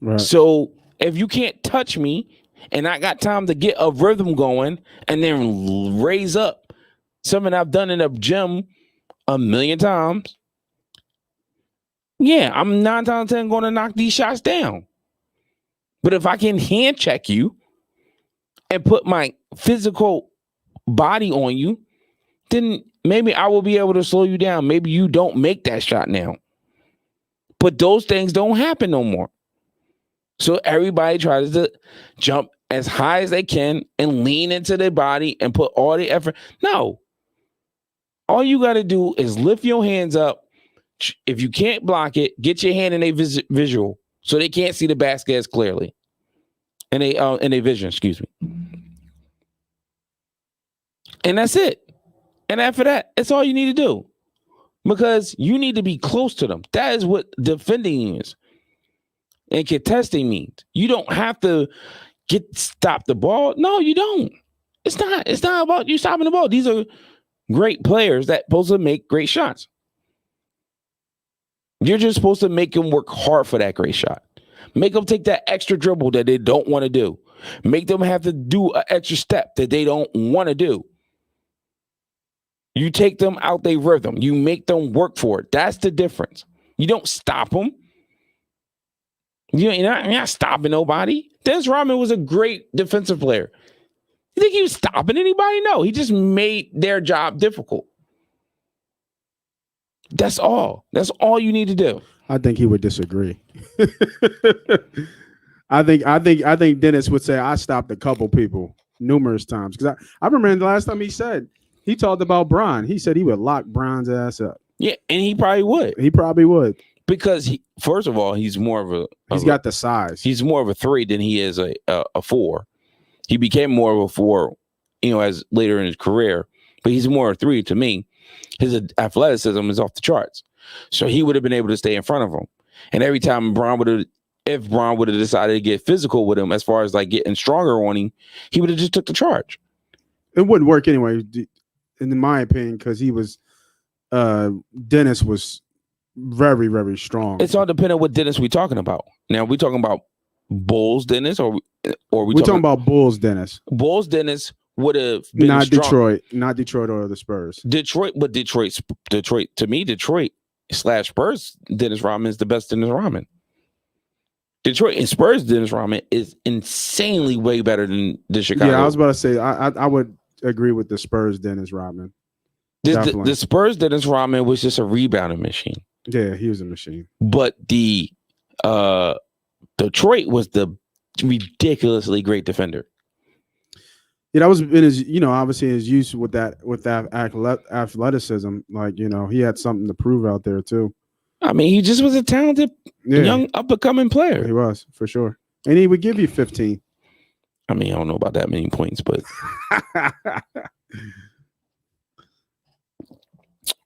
Right. So if you can't touch me and I got time to get a rhythm going and then raise up, something I've done in the gym a million times, yeah, I'm 9 times out of 10 going to knock these shots down. But if I can hand check you and put my physical body on you, then maybe I will be able to slow you down. Maybe you don't make that shot now. But those things don't happen no more. So everybody tries to jump as high as they can and lean into their body and put all the effort. No. All you got to do is lift your hands up. If you can't block it, get your hand in a visual so they can't see the basket as clearly. In a vision, excuse me. And that's it. And after that, it's all you need to do. Because you need to be close to them. That is what defending is. And contesting means. You don't have to stop the ball. No, you don't. It's not about you stopping the ball. These are great players that supposed to make great shots. You're just supposed to make them work hard for that great shot. Make them take that extra dribble that they don't want to do. Make them have to do an extra step that they don't want to do. You take them out their rhythm. You make them work for it. That's the difference. You don't stop them. You're not stopping nobody. Dennis Rodman was a great defensive player. You think he was stopping anybody? No, he just made their job difficult. That's all. That's all you need to do. I think he would disagree. I think Dennis would say I stopped a couple people numerous times because I remember the last time he talked about Bron. He said he would lock Bron's ass up. Yeah, and he probably would. He probably would because first of all, he's more of a. He's got the size. He's more of a 3 than he is a 4. He became more of a 4, as later in his career. But he's more a 3 to me. His athleticism is off the charts. So he would have been able to stay in front of him. And every time if Bron would have decided to get physical with him, as far as like getting stronger on him, he would have just took the charge. It wouldn't work anyway, in my opinion, because Dennis was very, very strong. It's all dependent on what Dennis we're talking about. Now, we talking about Bulls Dennis or we're talking about Bulls Dennis. Bulls Dennis would have been not strong. Detroit or the Spurs. Detroit to me, Detroit/Spurs Dennis Rodman is the best Dennis Rodman. Detroit and Spurs Dennis Rodman is insanely way better than the Chicago. Yeah, I was about to say I would agree with the Spurs Dennis Rodman. The Spurs Dennis Rodman was just a rebounding machine. Yeah, he was a machine. But the Detroit was the ridiculously great defender. Yeah, that was in his, obviously his use with that athleticism. Like, he had something to prove out there too. I mean, he just was a talented young up-and-coming player. He was, for sure. And he would give you 15. I mean, I don't know about that many points, but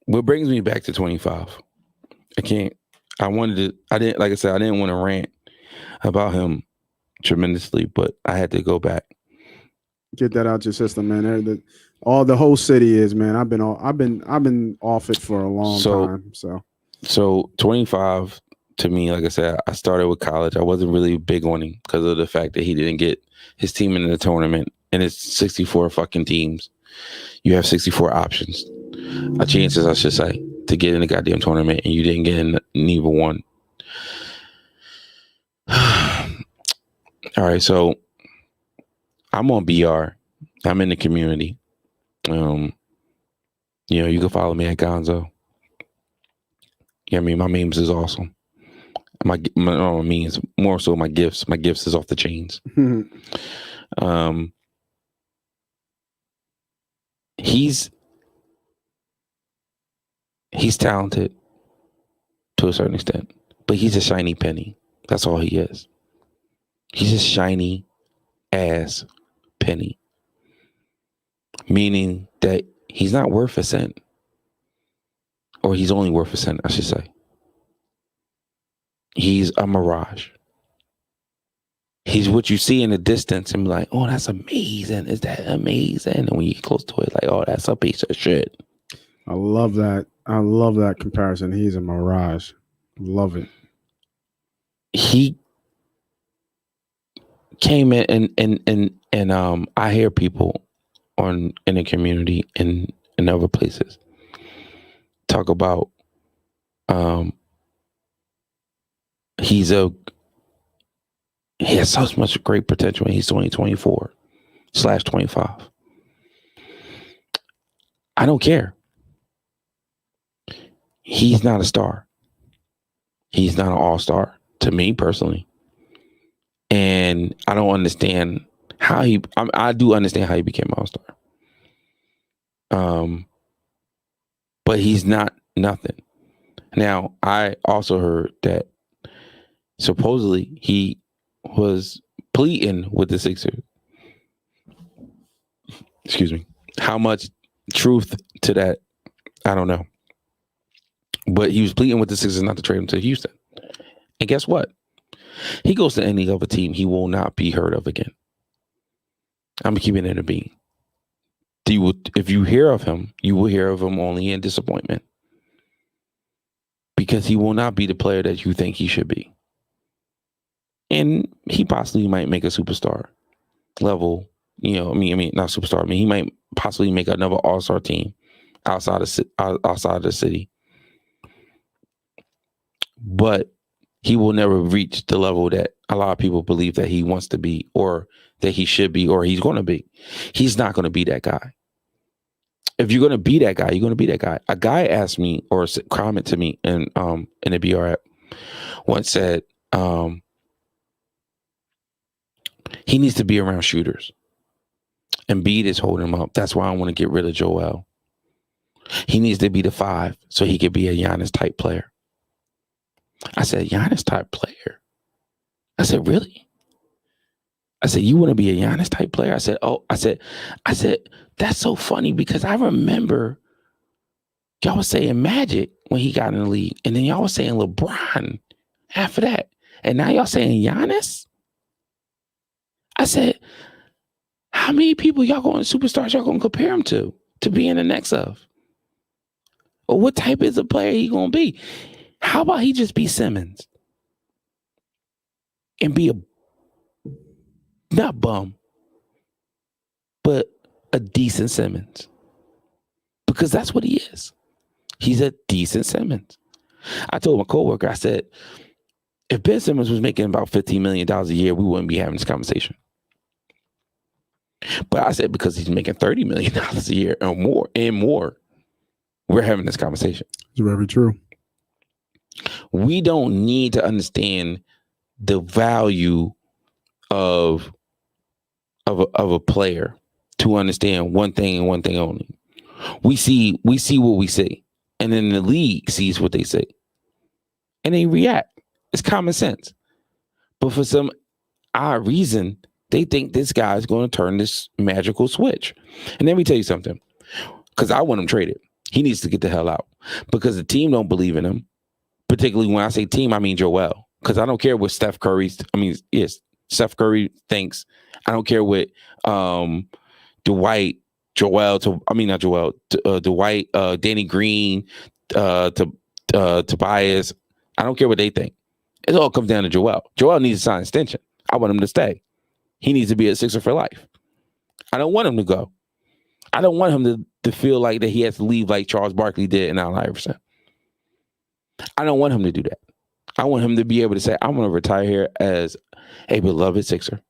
what brings me back to 25. I didn't want to rant about him tremendously, but I had to go back. Get that out your system, man. The whole city is, man. I've been off it for a long time. So 25 to me, like I said, I started with college. I wasn't really big on him because of the fact that he didn't get his team in the tournament, and it's 64 fucking teams. You have 64 options, chances, I should say, to get in the goddamn tournament, and you didn't get in neither one. All right, so I'm on BR. I'm in the community. You know, you can follow me at Gonzo. Yeah, I mean, my memes is awesome. My memes, more so my gifts. My gifts is off the chains. Um, he's talented to a certain extent, but he's a shiny penny. That's all he is. He's a shiny ass penny, meaning that he's not worth a cent, or he's only worth a cent, I should say. He's a mirage. He's what you see in the distance and be like, oh, that's amazing. Is that amazing? And when you get close to it, like, oh, that's a piece of shit. I love that. I love that comparison. He's a mirage. Love it. He came in and I hear people in the community and in other places talk about he has so much great potential and he's 2024/25. I don't care. He's not a star. He's not an all-star to me personally. And I don't understand how I do understand how he became an all-star. But he's not nothing. Now, I also heard that supposedly he was pleading with the Sixers. Excuse me. How much truth to that, I don't know. But he was pleading with the Sixers not to trade him to Houston. And guess what? He goes to any other team, he will not be heard of again. I'm keeping it a bean. If you hear of him, you will hear of him only in disappointment. Because he will not be the player that you think he should be. And he possibly might make a superstar level, you know, I mean, not superstar. I mean, he might possibly make another all-star team outside of the city. But he will never reach the level that a lot of people believe that he wants to be or that he should be or he's going to be. He's not going to be that guy. If you're going to be that guy, you're going to be that guy. A guy asked me or comment to me in the BR app once said he needs to be around shooters. Embiid is holding him up. That's why I want to get rid of Joel. He needs to be the 5 so he could be a Giannis type player. I said, Giannis type player? I said, really? I said, you want to be a Giannis type player? I said, oh, I said, that's so funny because I remember y'all was saying Magic when he got in the league. And then y'all was saying LeBron after that. And now y'all saying Giannis? I said, how many people y'all going superstars y'all going to compare him to being the next of? Or what type is a player he going to be? How about he just be Simmons? And be not bum, but a decent Simmons. Because that's what he is. He's a decent Simmons. I told my coworker, I said, if Ben Simmons was making about $15 million a year, we wouldn't be having this conversation. But I said, because he's making $30 million a year or more, we're having this conversation. It's very true. We don't need to understand the value of a player to understand one thing and one thing only. We see what we see, and then the league sees what they see, and they react. It's common sense. But for some odd reason, they think this guy is going to turn this magical switch. And let me tell you something, because I want him traded. He needs to get the hell out because the team don't believe in him. Particularly when I say team, I mean Joel. Because I don't care what Steph Curry thinks. I don't care what Dwight, Danny Green, Tobias. I don't care what they think. It all comes down to Joel. Joel needs to sign an extension. I want him to stay. He needs to be a Sixer for life. I don't want him to go. I don't want him to feel like that he has to leave like Charles Barkley did in Allen Iverson. I don't want him to do that. I want him to be able to say, I'm going to retire here as a beloved Sixer.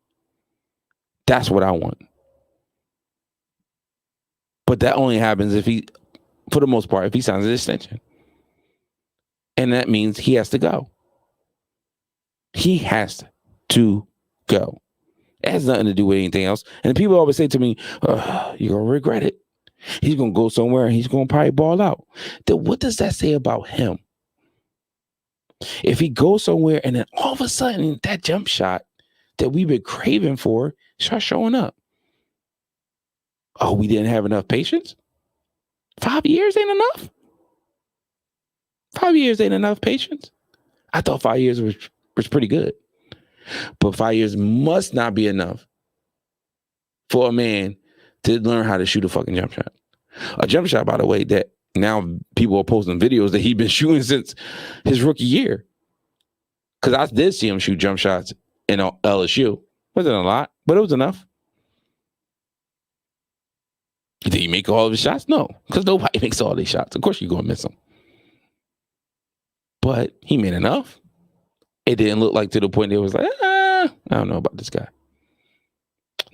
That's what I want. But that only happens if he, for the most part, if he signs an extension. And that means he has to go. He has to go. It has nothing to do with anything else. And people always say to me, you're going to regret it. He's going to go somewhere and he's going to probably ball out. Then what does that say about him? If he goes somewhere and then all of a sudden that jump shot that we've been craving for starts showing up. Oh, we didn't have enough patience? 5 years ain't enough? 5 years ain't enough patience? I thought 5 years was pretty good. But 5 years must not be enough for a man to learn how to shoot a fucking jump shot. A jump shot, by the way, that now people are posting videos that he's been shooting since his rookie year. Because I did see him shoot jump shots in LSU. Wasn't a lot, but it was enough. Did he make all of his shots? No, because nobody makes all these shots. Of course you're going to miss them. But he made enough. It didn't look like to the point that it was like, I don't know about this guy.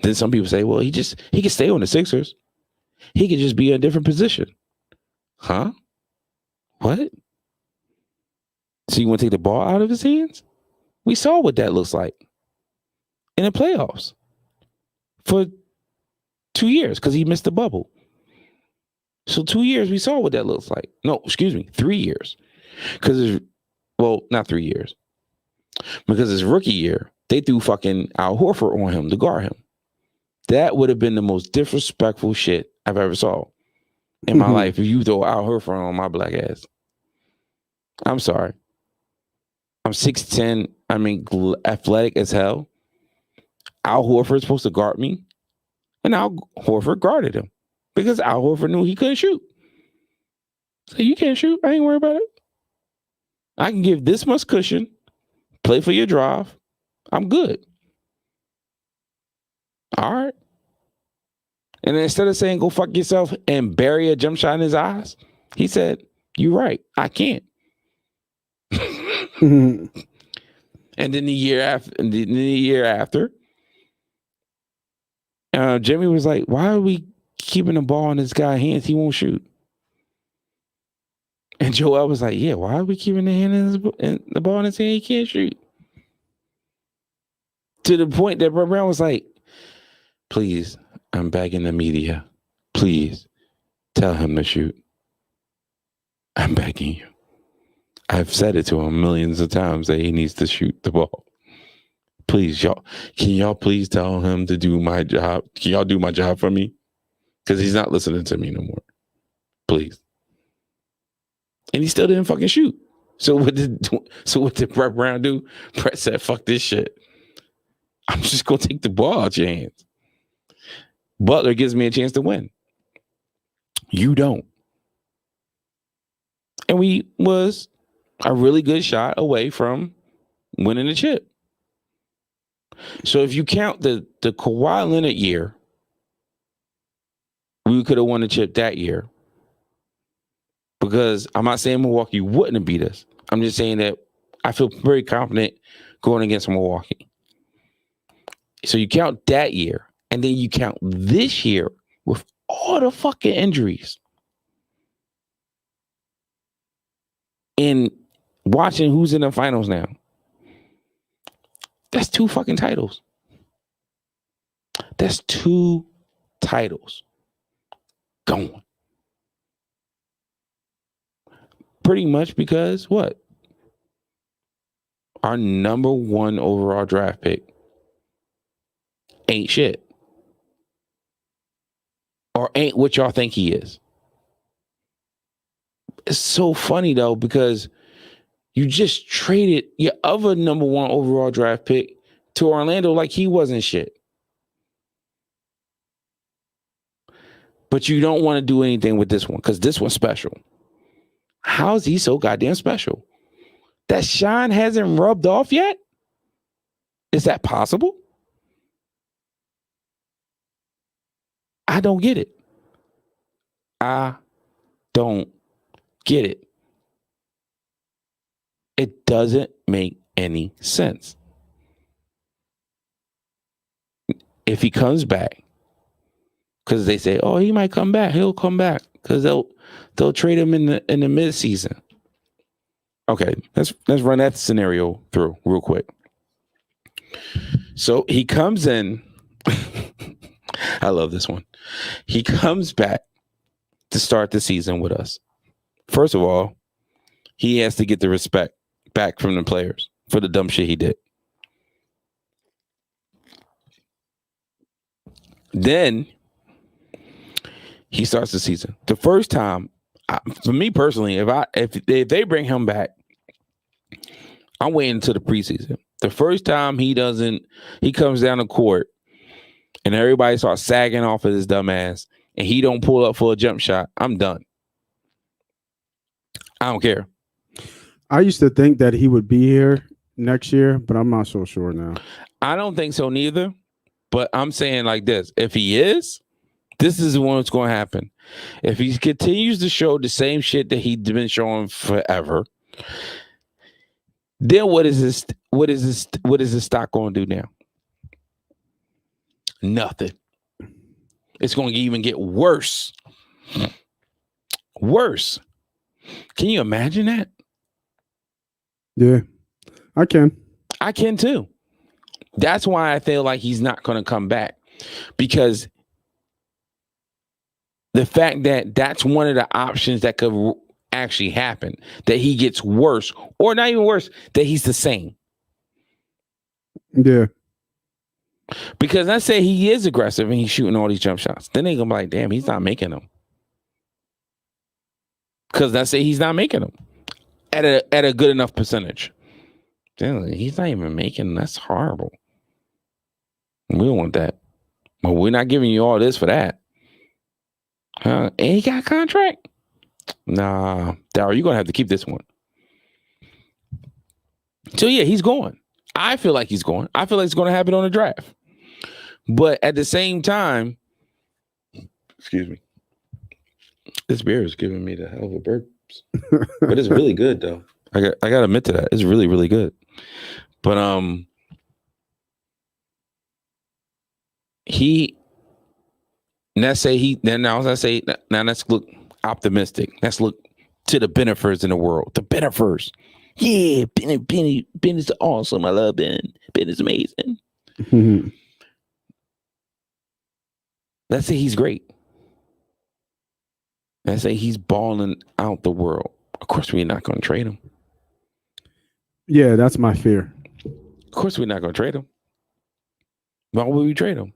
Then some people say, well, he can stay on the Sixers. He could just be in a different position. Huh? What? So you want to take the ball out of his hands? We saw what that looks like in the playoffs for 2 years because he missed the bubble. So 2 years, we saw what that looks like. No, excuse me, 3 years. Not 3 years. Because his rookie year, they threw fucking Al Horford on him to guard him. That would have been the most disrespectful shit I've ever saw in my life if you throw Al Horford on my black ass. I'm sorry. I'm 6'10". I mean, athletic as hell. Al Horford's supposed to guard me. And Al Horford guarded him. Because Al Horford knew he couldn't shoot. So you can't shoot. I ain't worried about it. I can give this much cushion. Play for your drive. I'm good. All right. And then instead of saying, go fuck yourself and bury a jump shot in his eyes, he said, you're right. I can't. And then the year after, Jimmy was like, why are we keeping the ball in this guy's hands? He won't shoot. And Joel was like, yeah, why are we keeping the ball in his hand? He can't shoot. To the point that Brett Brown was like, please, I'm begging the media. Please tell him to shoot. I'm begging you. I've said it to him millions of times that he needs to shoot the ball. Please, y'all, can y'all please tell him to do my job? Can y'all do my job for me? Because he's not listening to me no more. Please. And he still didn't fucking shoot. So what did Brett Brown do? Brett said, fuck this shit. I'm just going to take the ball out your hands. Butler gives me a chance to win. You don't. And we was a really good shot away from winning the chip. So if you count the Kawhi Leonard year, we could have won the chip that year. Because I'm not saying Milwaukee wouldn't have beat us. I'm just saying that I feel very confident going against Milwaukee. So you count that year, and then you count this year with all the fucking injuries. And watching who's in the finals now. That's 2 fucking titles. That's 2 titles gone. Pretty much because what? Our number 1 overall draft pick ain't shit. Or ain't what y'all think he is. It's so funny though, because you just traded your other number 1 overall draft pick to Orlando like he wasn't shit. But you don't want to do anything with this one because this one's special. How is he so goddamn special? That shine hasn't rubbed off yet? Is that possible? I don't get it. I don't get it. It doesn't make any sense. If he comes back, because they say, oh, he might come back. He'll come back because they'll trade him in the midseason. Okay, let's run that scenario through real quick. So he comes in. I love this one. He comes back to start the season with us. First of all, he has to get the respect back from the players for the dumb shit he did. Then he starts the season. The first time, for me personally, if they bring him back, I'm waiting until the preseason. The first time he comes down the court and everybody starts sagging off of his dumb ass and he don't pull up for a jump shot, I'm done. I don't care. I used to think that he would be here next year, but I'm not so sure now. I don't think so neither, but I'm saying like this. If he is, this is what's going to happen. If he continues to show the same shit that he's been showing forever, then what is his stock going to do now? Nothing. It's going to even get worse. Worse. Can you imagine that? Yeah, I can. I can too. That's why I feel like he's not going to come back, because the fact that that's one of the options that could actually happen, that he gets worse, or not even worse, that he's the same. Yeah. Because let's say he is aggressive and he's shooting all these jump shots. Then they gonna be like, damn, he's not making them. Because let's say he's not making them at a good enough percentage. Damn, he's not even making them. That's horrible. We don't want that. But we're not giving you all this for that. And he got a contract? Nah, Darryl, you're gonna have to keep this one. So yeah, he's going. I feel like he's going. I feel like it's going to happen on the draft. But at the same time, excuse me, this beer is giving me the hell of a burps. But it's really good though. I got to admit to that. It's really, really good. But let's look optimistic. Let's look to the benefers in the world. The benefers. Yeah, Ben is awesome. I love Ben. Ben is amazing. Mm-hmm. Let's say he's great. Let's say he's balling out the world. Of course, we're not going to trade him. Yeah, that's my fear. Of course, we're not going to trade him. Why would we trade him?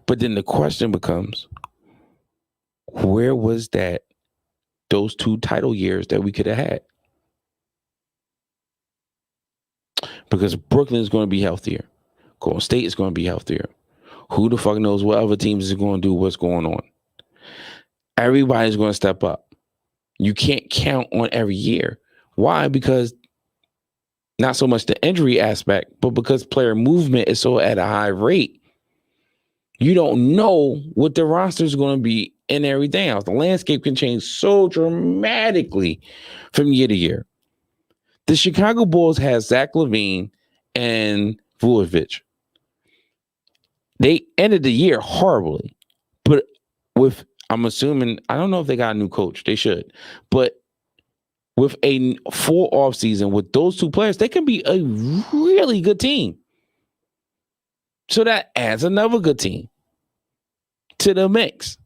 But then the question becomes, where was those 2 title years that we could have had? Because Brooklyn is going to be healthier. Golden State is going to be healthier. Who the fuck knows what other teams is going to do, what's going on? Everybody's going to step up. You can't count on every year. Why? Because not so much the injury aspect, but because player movement is so at a high rate, you don't know what the roster is going to be and everything else. The landscape can change so dramatically from year to year. The Chicago Bulls has Zach LaVine and Vucevic. They ended the year horribly, but I'm assuming, I don't know if they got a new coach. They should. But with a full offseason with those 2 players, they can be a really good team. So that adds another good team to the mix.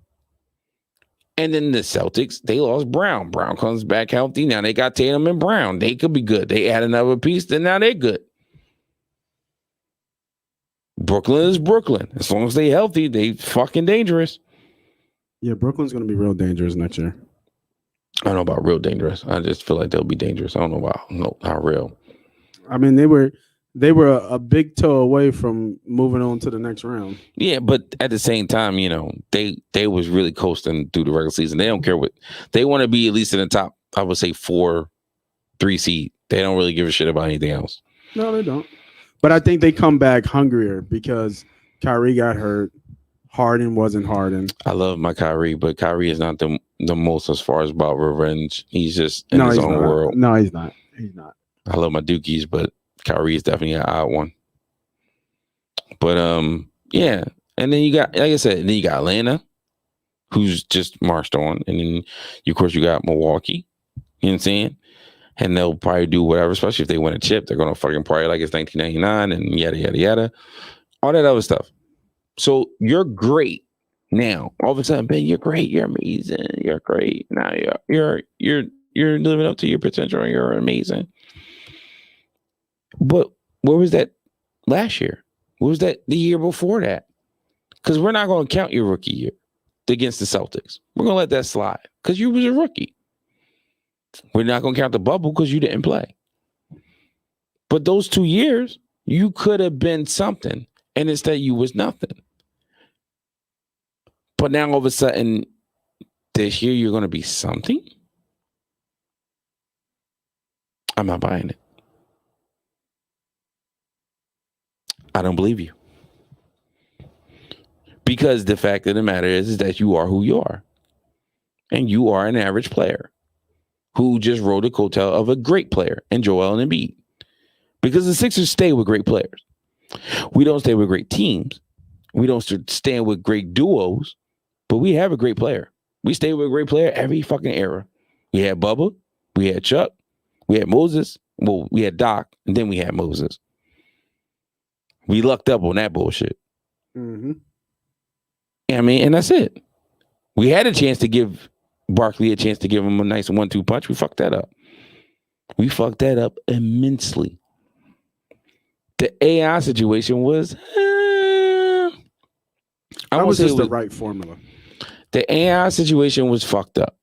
And then the Celtics, they lost Brown. Brown comes back healthy. Now they got Tatum and Brown. They could be good. They add another piece, then now they're good. Brooklyn is Brooklyn. As long as they healthy, they fucking dangerous. Yeah, Brooklyn's going to be real dangerous next year. I don't know about real dangerous. I just feel like they'll be dangerous. I don't know about how real. I mean, they were a big toe away from moving on to the next round. Yeah, but at the same time, they was really coasting through the regular season. They don't care what they want to be, at least in the top, I would say 4-3 seed. They don't really give a shit about anything else. No, they don't. But I think they come back hungrier because Kyrie got hurt. Harden wasn't Harden. I love my Kyrie, but Kyrie is not the most as far as about revenge. He's just in his own world. No, he's not. He's not. I love my Dookies, but Kyrie is definitely an odd one. But yeah. And then you got, like I said, then you got Atlanta, who's just marched on. And then, of course, you got Milwaukee. You know what I'm saying? And they'll probably do whatever, especially if they win a chip. They're going to fucking party like it's 1999 and yada, yada, yada. All that other stuff. So you're great now. All of a sudden, Ben, you're great. You're amazing. You're great. Now you're living up to your potential. You're amazing. But where was that last year? Where was that the year before that? Because we're not going to count your rookie year against the Celtics. We're going to let that slide because you was a rookie. We're not going to count the bubble because you didn't play. But those 2 years, you could have been something, and instead you was nothing. But now all of a sudden, this year you're going to be something? I'm not buying it. I don't believe you. Because the fact of the matter is that you are who you are. And you are an average player who just rode the coattail of a great player in Joel Embiid. Because the Sixers stay with great players. We don't stay with great teams. We don't stand with great duos, but we have a great player. We stay with a great player every fucking era. We had Bubba, we had Chuck, we had Moses, well, we had Doc, and then we had Moses. We lucked up on that bullshit. Mm-hmm. I mean, and that's it. We had a chance to give Barkley a chance to give him a nice 1-2 punch. We fucked that up. We fucked that up immensely. The AI situation was, I That won't was say just it was, the right formula. the AI situation was fucked up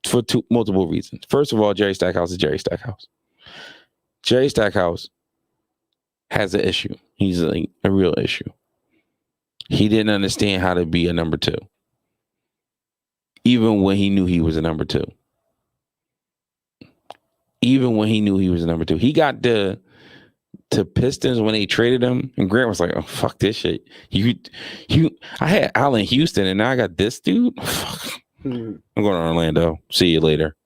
for multiple reasons. First of all, Jerry Stackhouse is Jerry Stackhouse. Jerry Stackhouse has an issue. He's a real issue. He didn't understand how to be a number two, even when he knew he was a number two. Even when he knew he was a number two, he got the Pistons when they traded him, and Grant was like, "Oh fuck this shit." I had Allen Houston, and now I got this dude. Fuck. I'm going to Orlando. See you later.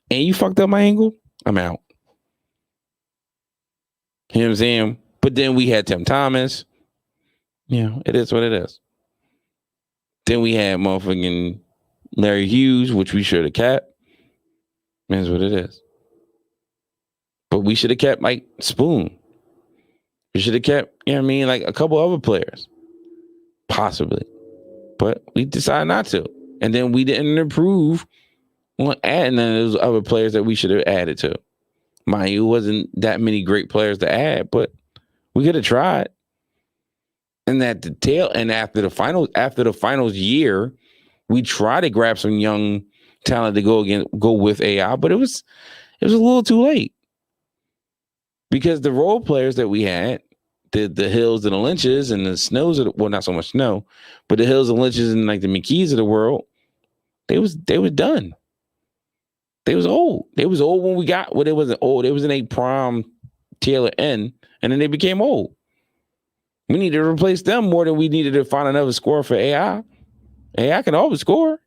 And you fucked up my angle. I'm out. You know what I'm saying? But then we had Tim Thomas. Yeah, it is what it is. Then we had motherfucking Larry Hughes, which we should have kept. That's what it is. But we should have kept like Spoon. We should have kept, you know what I mean, like a couple other players. Possibly. But we decided not to. And then we didn't improve on adding those other players that we should have added to. Mind you, it wasn't that many great players to add, but we could have tried. And at the tail end, after the finals year, we tried to grab some young talent to go with AI, but it was a little too late. Because the role players that we had, the Hills and the Lynches and the Snows, well, not so much Snow, but the Hills and Lynches and like the McKees of the world, they was done. They was old. They was old when we got, well, they wasn't old. They was in a prime tailor end, and then they became old. We needed to replace them more than we needed to find another scorer for AI. AI can always score.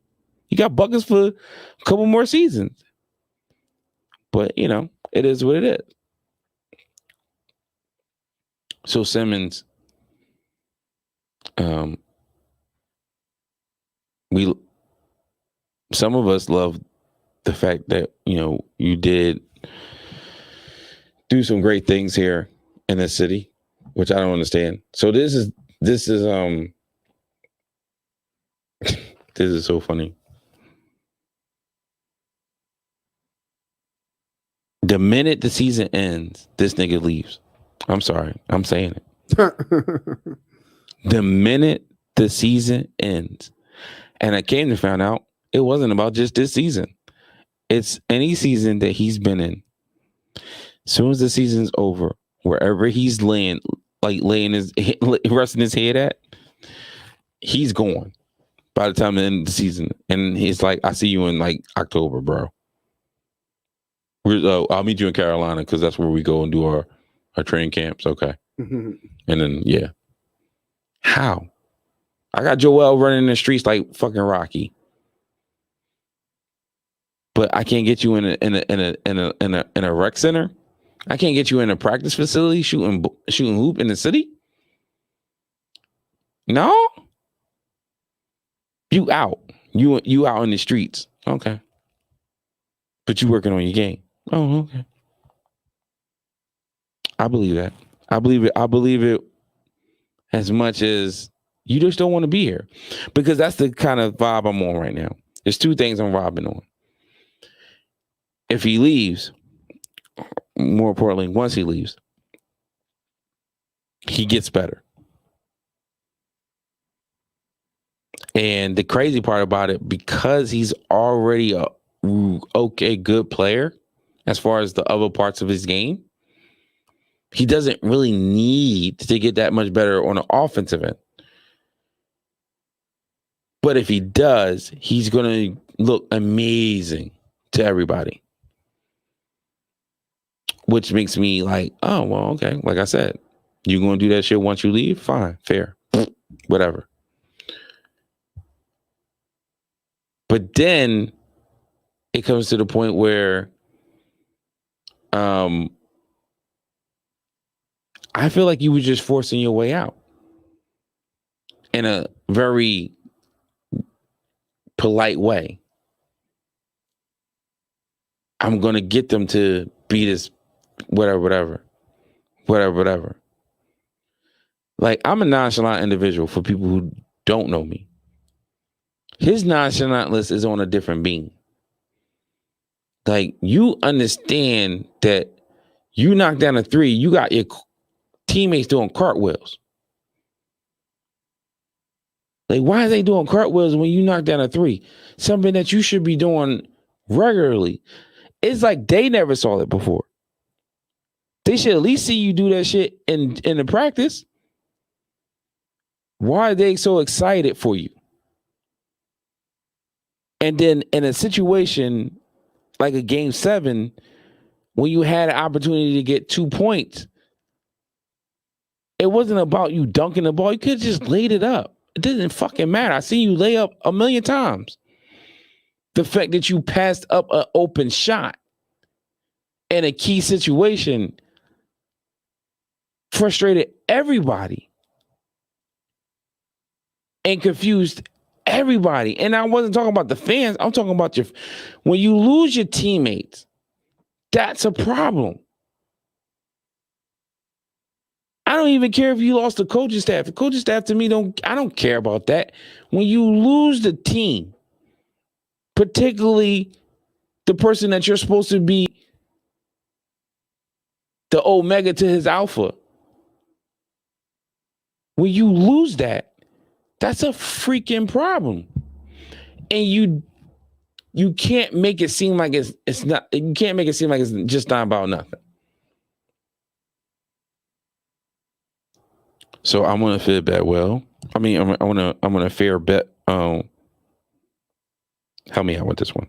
You got buckets for a couple more seasons. But, you know, it is what it is. So Simmons, some of us love the fact that, you know, you did do some great things here in the city, which I don't understand. So this is this is so funny. The minute the season ends, this nigga leaves. I'm sorry. I'm saying it. The minute the season ends. And I came to find out it wasn't about just this season. It's any season that he's been in. As soon as the season's over, wherever he's laying his resting his head at, he's gone by the time the end of the season. And he's like, I see you in like October, bro. I'll meet you in Carolina because that's where we go and do our training camps. Okay. And then, yeah. How? I got Joel running the streets like fucking Rocky. But I can't get you in a rec center I can't get you in a practice facility shooting hoop in the city. No, you out. You out in the streets. Okay, but you working on your game. Oh, okay. I believe that. I believe it. I believe it as much as you just don't want to be here, because that's the kind of vibe I'm on right now. There's two things I'm vibing on. If he leaves, more importantly, once he leaves, he gets better. And the crazy part about it, because he's already a good player as far as the other parts of his game, he doesn't really need to get that much better on the offensive end. But if he does, he's going to look amazing to everybody. Which makes me like, oh, well, okay. Like I said, you're going to do that shit once you leave? Fine, fair, whatever. But then it comes to the point where I feel like you were just forcing your way out in a very polite way. I'm going to get them to be this whatever. Like, I'm a nonchalant individual for people who don't know me. His nonchalant list is on a different beam. Like, you understand that you knock down a three, you got your teammates doing cartwheels. Like, why are they doing cartwheels when you knock down a three? Something that you should be doing regularly. It's like they never saw it before. They should at least see you do that shit in the practice. Why are they so excited for you? And then in a situation like a game 7, when you had an opportunity to get 2 points, it wasn't about you dunking the ball. You could have just laid it up. It didn't fucking matter. I seen you lay up a million times. The fact that you passed up an open shot in a key situation frustrated everybody and confused everybody. And I wasn't talking about the fans. I'm talking about when you lose your teammates, that's a problem. I don't even care if you lost the coaching staff. The coaching staff to me I don't care about that. When you lose the team, particularly the person that you're supposed to be the omega to his alpha, when you lose that, that's a freaking problem. And you can't make it seem like it's not. You can't make it seem like it's just not about nothing. So I'm gonna feel bet well. I mean, I'm gonna fair bet. Help me out with this one.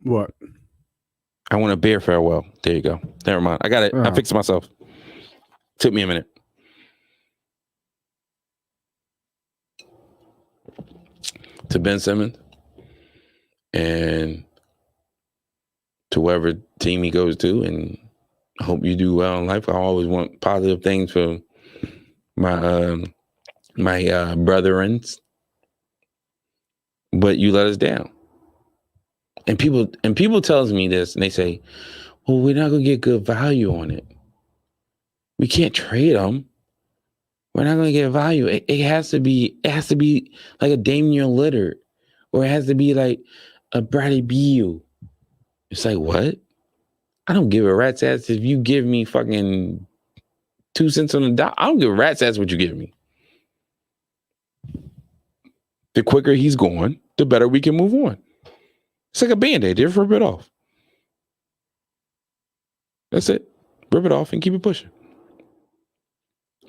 What? I want to bear farewell. There you go. Never mind. I got it. I fixed it myself. Took me a minute. To Ben Simmons and to whatever team he goes to, and I hope you do well in life. I always want positive things for my brethrens, but you let us down. And people tells me this, and they say, "Well, we're not gonna get good value on it. We can't trade them. We're not gonna get value. It has to be like a Damian Lillard, or it has to be like a Bradley Beal." It's like, what? I don't give a rat's ass if you give me fucking 2 cents on the dot. I don't give a rat's ass what you give me. The quicker he's gone, the better we can move on. It's like a Band-Aid. Just rip it off. That's it. Rip it off and keep it pushing.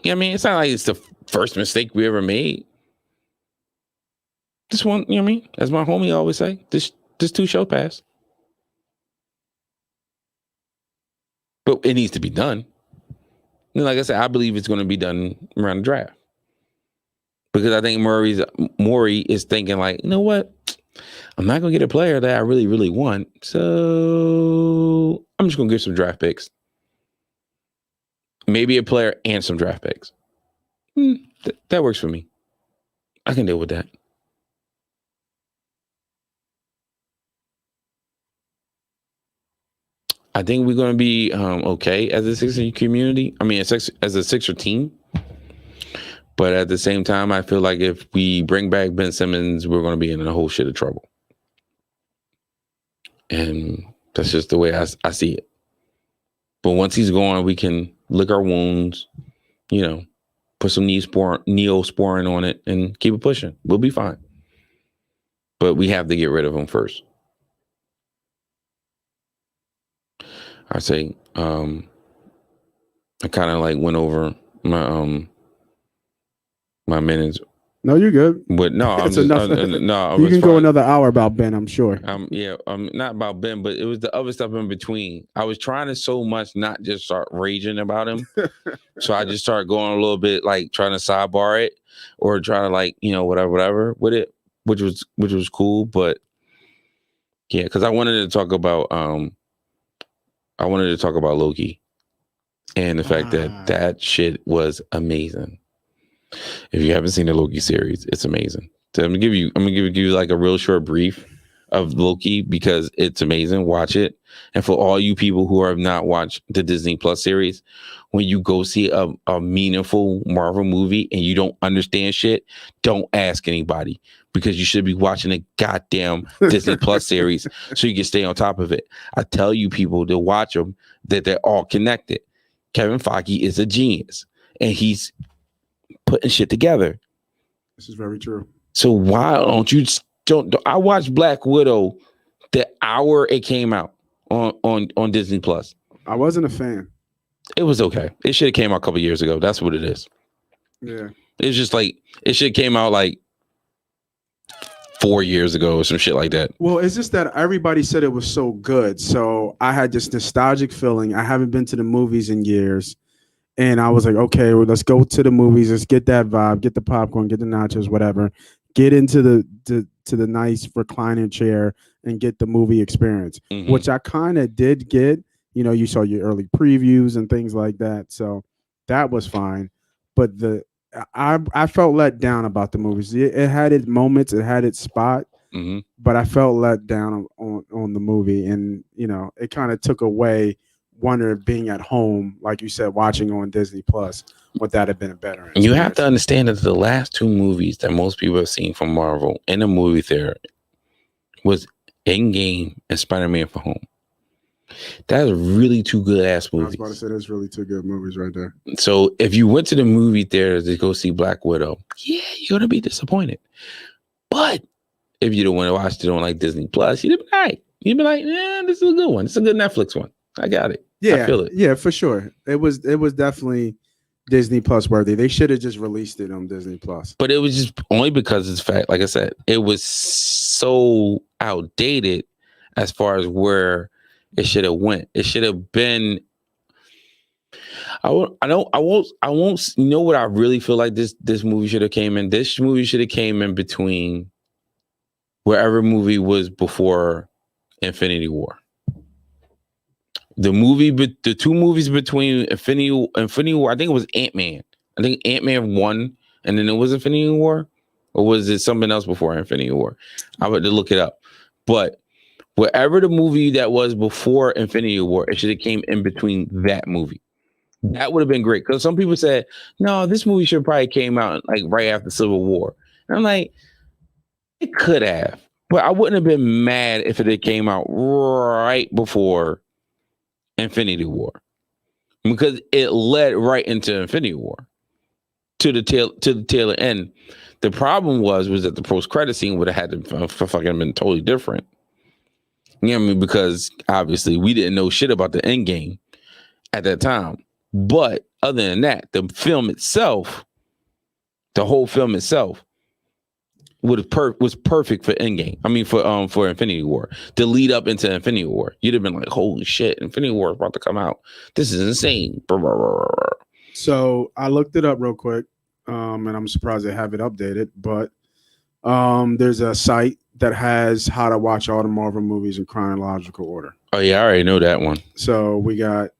You know what I mean? It's not like it's the first mistake we ever made. This one, you know what I mean? As my homie always say, this 2 show pass. But it needs to be done. And like I said, I believe it's going to be done around the draft. Because I think Morey is thinking like, you know what? I'm not going to get a player that I really, really want. So I'm I'm just gonna get some draft picks, maybe a player and some draft picks. That works for me. I can deal with that. I think we're going to be okay as a Sixer community. I mean, as a Sixer team. But at the same time, I feel like if we bring back Ben Simmons, we're going to be in a whole shit of trouble. And that's just the way I see it. But once he's gone, we can lick our wounds, put some neosporin on it and keep it pushing. We'll be fine. But we have to get rid of him first. I say, I kind of like went over my minutes. No, you're good. But no, I'm just no. You can go another hour about Ben, I'm sure. Not about Ben, but it was the other stuff in between. I was trying to so much not just start raging about him, so I just started going a little bit like trying to sidebar it or trying to whatever with it, which was cool. But yeah, because I wanted to talk about Loki and the fact that shit was amazing. If you haven't seen the Loki series, it's amazing. So I'm gonna give you like a real short brief of Loki because it's amazing. Watch it. And for all you people who have not watched the Disney Plus series, when you go see a meaningful Marvel movie and you don't understand shit, don't ask anybody because you should be watching a goddamn Disney Plus series so you can stay on top of it. I tell you people to watch them, that they're all connected. Kevin Feige is a genius and he's putting shit together. This is very true. So why don't you I watched Black Widow the hour it came out on Disney Plus. I wasn't a fan. It was okay. It should have came out a couple years ago. That's what it is. Yeah. It's just like it should have came out like 4 years ago or some shit like that. Well, it's just that everybody said it was so good. So I had this nostalgic feeling. I haven't been to the movies in years. And I was like, okay, well, let's go to the movies. Let's get that vibe, get the popcorn, get the nachos, whatever. Get into the nice recliner chair and get the movie experience, which I kind of did get. You saw your early previews and things like that. So that was fine. But I felt let down about the movies. It had its moments, it had its spot, but I felt let down on the movie. And, it kind of took away wonder if being at home, like you said, watching on Disney Plus, would that have been a better experience? You have to understand that the last two movies that most people have seen from Marvel in a movie theater was Endgame and Spider-Man for Home. That's really two good ass movies. I was about to say that's really two good movies right there. So if you went to the movie theater to go see Black Widow, yeah, you're gonna be disappointed. But if you don't want to watch it on like Disney Plus, you'd be like, this is a good one. It's a good Netflix one. I got it. Yeah, I feel it. Yeah, for sure. It was definitely Disney Plus worthy. They should have just released it on Disney Plus. But it was just only because it's fact. Like I said, it was so outdated as far as where it should have went. It should have been. I won't. You know what I really feel like this movie should have came in. This movie should have came in between wherever movie was before Infinity War. The two movies between Infinity War, I think it was Ant-Man. I think Ant-Man 1, and then it was Infinity War, or was it something else before Infinity War? I would have to look it up. But wherever the movie that was before Infinity War, it should have came in between that movie. That would have been great. Because some people said, no, this movie should probably came out like right after Civil War. And I'm like, it could have. But I wouldn't have been mad if it had came out right before Infinity War, because it led right into Infinity War to the tail end. The problem was that the post-credit scene would have had to fucking been totally different. You know what I mean? Because obviously we didn't know shit about the end game at that time. But other than that, the whole film itself was perfect for Endgame. I mean, for Infinity War, to lead up into Infinity War, you'd have been like, "Holy shit, Infinity War is about to come out! This is insane!" So I looked it up real quick, and I'm surprised they have it updated. But there's a site that has how to watch all the Marvel movies in chronological order. Oh yeah, I already know that one. So we got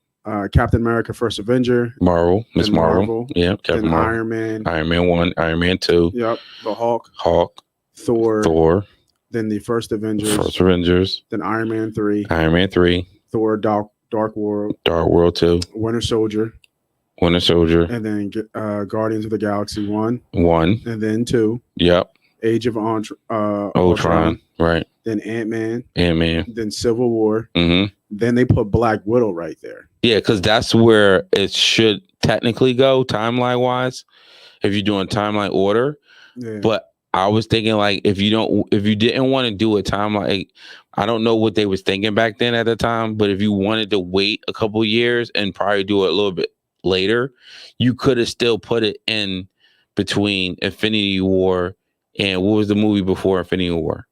Captain America: First Avenger, Marvel, Miss then Marvel. Marvel, Yeah, then Captain Marvel. Iron Man. Iron Man 1, Iron Man 2, Yep, the Hulk, Hulk, Thor, Thor, then the First Avengers, First Avengers, then Iron Man 3, Iron Man 3, Thor: Dark World, Dark World 2, Winter Soldier, Winter Soldier and then Guardians of the Galaxy 1, 1. and then 2, Yep. Age of Ultron. Ultron, Right. then Ant-Man, Ant-Man. then Civil War. Mm-hmm. Then they put Black Widow right there. Yeah, because that's where it should technically go timeline wise, if you're doing timeline order. Yeah. But I was thinking like if you didn't want to do a timeline, like, I don't know what they was thinking back then at the time, but if you wanted to wait a couple years and probably do it a little bit later, you could have still put it in between Infinity War and what was the movie before Infinity War?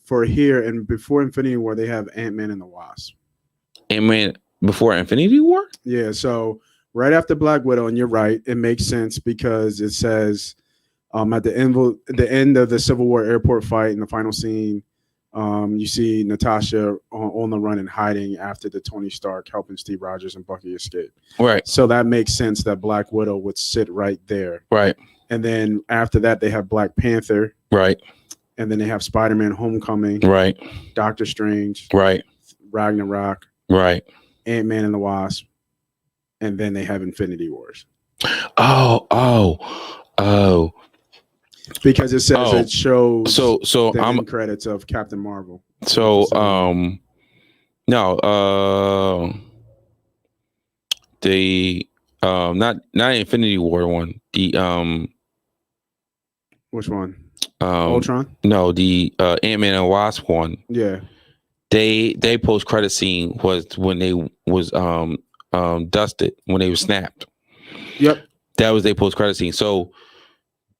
For here and before Infinity War, they have Ant-Man and the Wasp. Ant-Man before Infinity War? Yeah, so right after Black Widow, and you're right, it makes sense because it says at the end of the Civil War airport fight in the final scene, you see Natasha on the run and hiding after the Tony Stark helping Steve Rogers and Bucky escape. Right. So that makes sense that Black Widow would sit right there. Right. And then after that, they have Black Panther. Right. And then they have Spider-Man: Homecoming. Right. Doctor Strange. Right. Ragnarok. Right. Ant-Man and the Wasp. And then they have Infinity Wars. Oh. Because it says it shows so the I'm end credits of Captain Marvel. So no, the not Infinity War one. The which one? Ultron? No, the Ant-Man and Wasp one. Yeah. They post credit scene was when they was dusted, when they were snapped. Yep. That was their post credit scene. So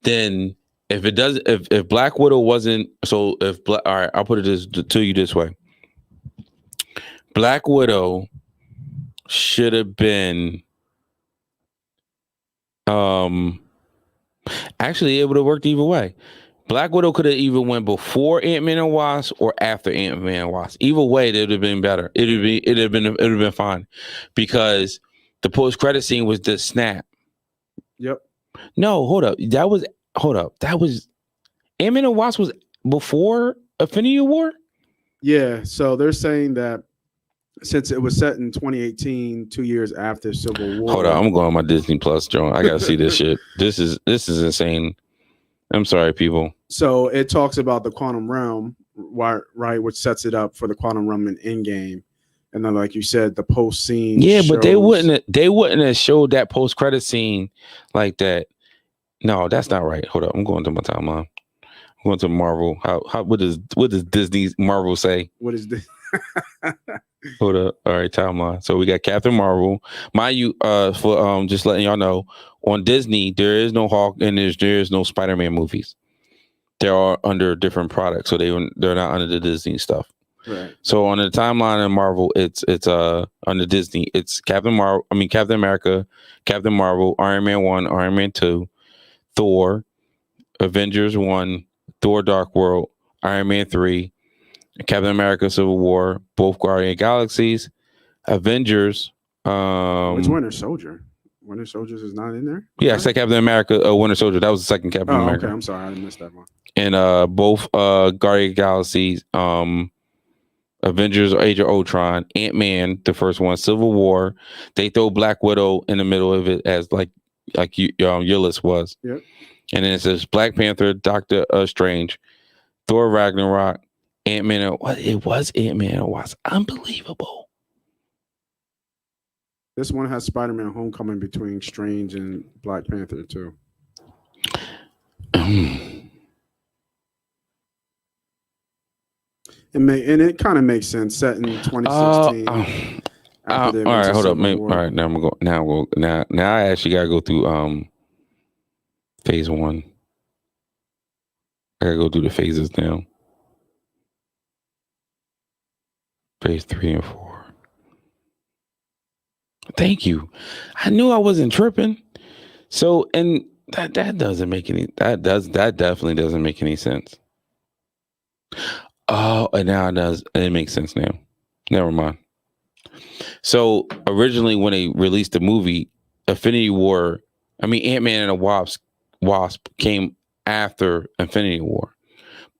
then if Black Widow wasn't, all right, I'll put it to you this way. Black Widow should have been actually, it would have worked either way. Black Widow could have even went before Ant-Man and Wasp or after Ant-Man and Wasp. Either way, it would have been better. It would have been fine, because the post credit scene was the snap. Yep. No, hold up. That was Ant-Man and Wasp was before Infinity War? Yeah. So they're saying that since it was set in 2018, 2 years after Civil War. Hold on, I'm going on my Disney Plus, John. I gotta see this shit. This is insane. I'm sorry, people. So it talks about the quantum realm, right, which sets it up for the quantum realm in Endgame. And then, like you said, the post scene. Yeah, but they wouldn't have showed that post credit scene like that. No, that's not right. Hold up, I'm going to my timeline. I'm going to Marvel. What does Disney Marvel say? What is this? Hold up. All right, timeline. So we got Captain Marvel. Mind you, for just letting y'all know, on Disney there is no Hulk and there is no Spider-Man movies. They are under different products, so they're not under the Disney stuff. Right. So on the timeline in Marvel, it's under Disney. It's Captain America, Captain Marvel, Iron Man 1, Iron Man 2, Thor, Avengers 1, Thor: Dark World, Iron Man 3, Captain America: Civil War, both Guardian Galaxies, Avengers. Which Winter Soldier? Winter Soldiers is not in there? Yeah, I said Captain America, Winter Soldier. That was the second Captain America. Okay, I'm sorry, I missed that one. And both Guardian Galaxies, Avengers: Age of Ultron, Ant-Man, the first one, Civil War. They throw Black Widow in the middle of it as like your list was. Yep. And then it says Black Panther, Doctor Strange, Thor: Ragnarok, Ant-Man. It was Ant-Man. It was unbelievable. This one has Spider-Man: Homecoming between Strange and Black Panther too. It kind of makes sense. Set in 2016. All right, hold up. All right, now I'm going. Now I actually gotta go through phase 1. I gotta go through the phases now. Phase 3 and 4. Thank you. I knew I wasn't tripping. So, and that doesn't make any. That definitely doesn't make any sense. Oh, and now it does. It makes sense now. Never mind. So originally, when they released the movie Infinity War, Ant-Man and the Wasp came after Infinity War,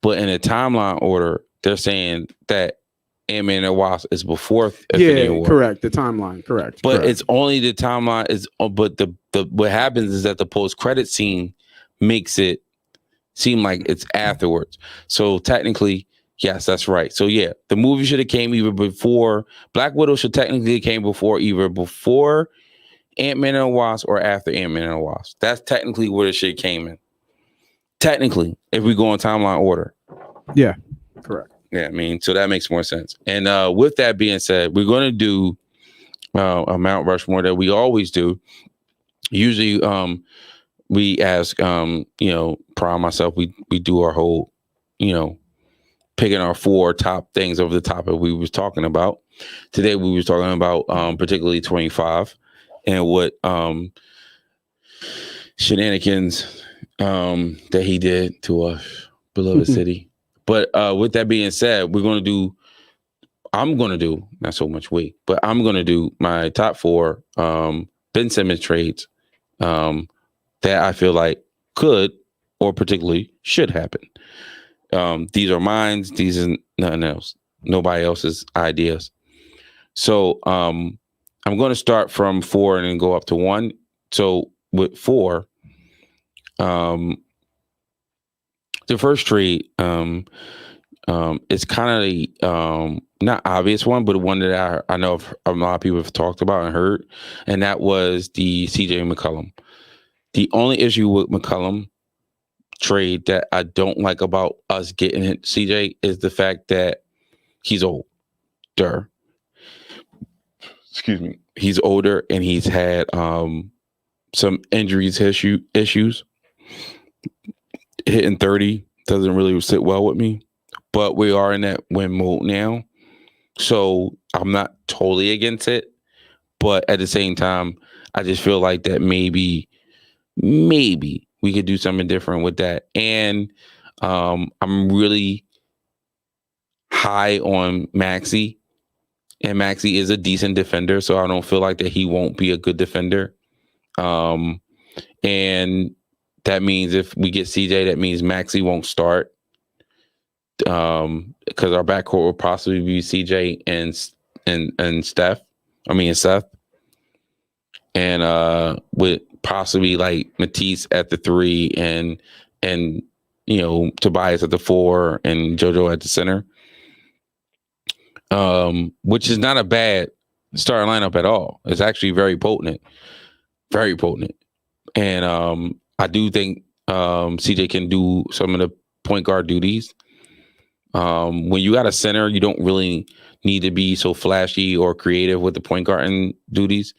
but in a timeline order, they're saying that Ant-Man and the Wasp is before Infinity Yeah, War. correct. The timeline, correct. But correct. it's only the timeline is. But the what happens is that the post-credit scene makes it seem like it's afterwards. So technically, yes, that's right. So yeah, the movie should have came either before Black Widow should technically came before either before Ant-Man and the Wasp or after Ant-Man and the Wasp. That's technically where the shit came in. Technically, if we go in timeline order. Yeah, correct. Yeah, so that makes more sense. And with that being said, we're going to do a Mount Rushmore that we always do. Usually, we ask, Prom, myself, we do our whole, picking our 4 top things over the topic we was talking about. Today, we was talking about particularly 25 and what shenanigans that he did to us beloved city. But with that being said, I'm going to do, not so much but I'm going to do my top 4 Ben Simmons trades that I feel like could or particularly should happen. These are mine. These are nothing else. Nobody else's ideas. So I'm going to start from 4 and then go up to 1. So with 4, the first trade it's kind of not obvious one, but one that I know a lot of people have talked about and heard, and that was the CJ McCollum. The only issue with McCollum trade that I don't like about us getting CJ is the fact that he's older. Excuse me. He's older and he's had some injuries issues. Hitting 30 doesn't really sit well with me, but we are in that win mode now. So I'm not totally against it, but at the same time, I just feel like that maybe we could do something different with that. And I'm really high on Maxey, and Maxey is a decent defender, so I don't feel like that he won't be a good defender. And that means if we get CJ, that means Maxey won't start. Because our backcourt will possibly be CJ and Steph. And Seth. And with possibly like Matisse at the 3 and Tobias at the 4 and JoJo at the center. Which is not a bad starting lineup at all. It's actually very potent. Very potent. And I do think CJ can do some of the point guard duties. When you got a center, you don't really need to be so flashy or creative with the point guard duties.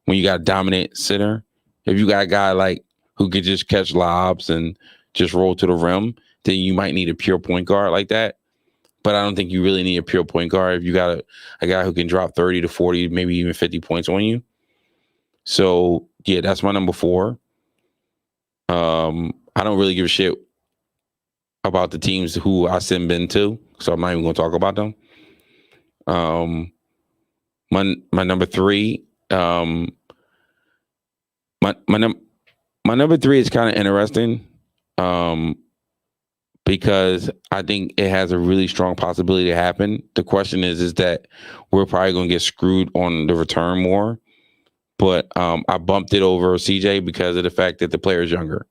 When you got a dominant center, if you got a guy like who could just catch lobs and just roll to the rim, then you might need a pure point guard like that. But I don't think you really need a pure point guard if you got a guy who can drop 30 to 40, maybe even 50 points on you. So yeah, that's my number 4. I don't really give a shit about the teams who I send Ben to, so I'm not even going to talk about them. My number 3, my number 3 is kind of interesting, because I think it has a really strong possibility to happen. The question is that we're probably going to get screwed on the return more, but I bumped it over CJ because of the fact that the player is younger,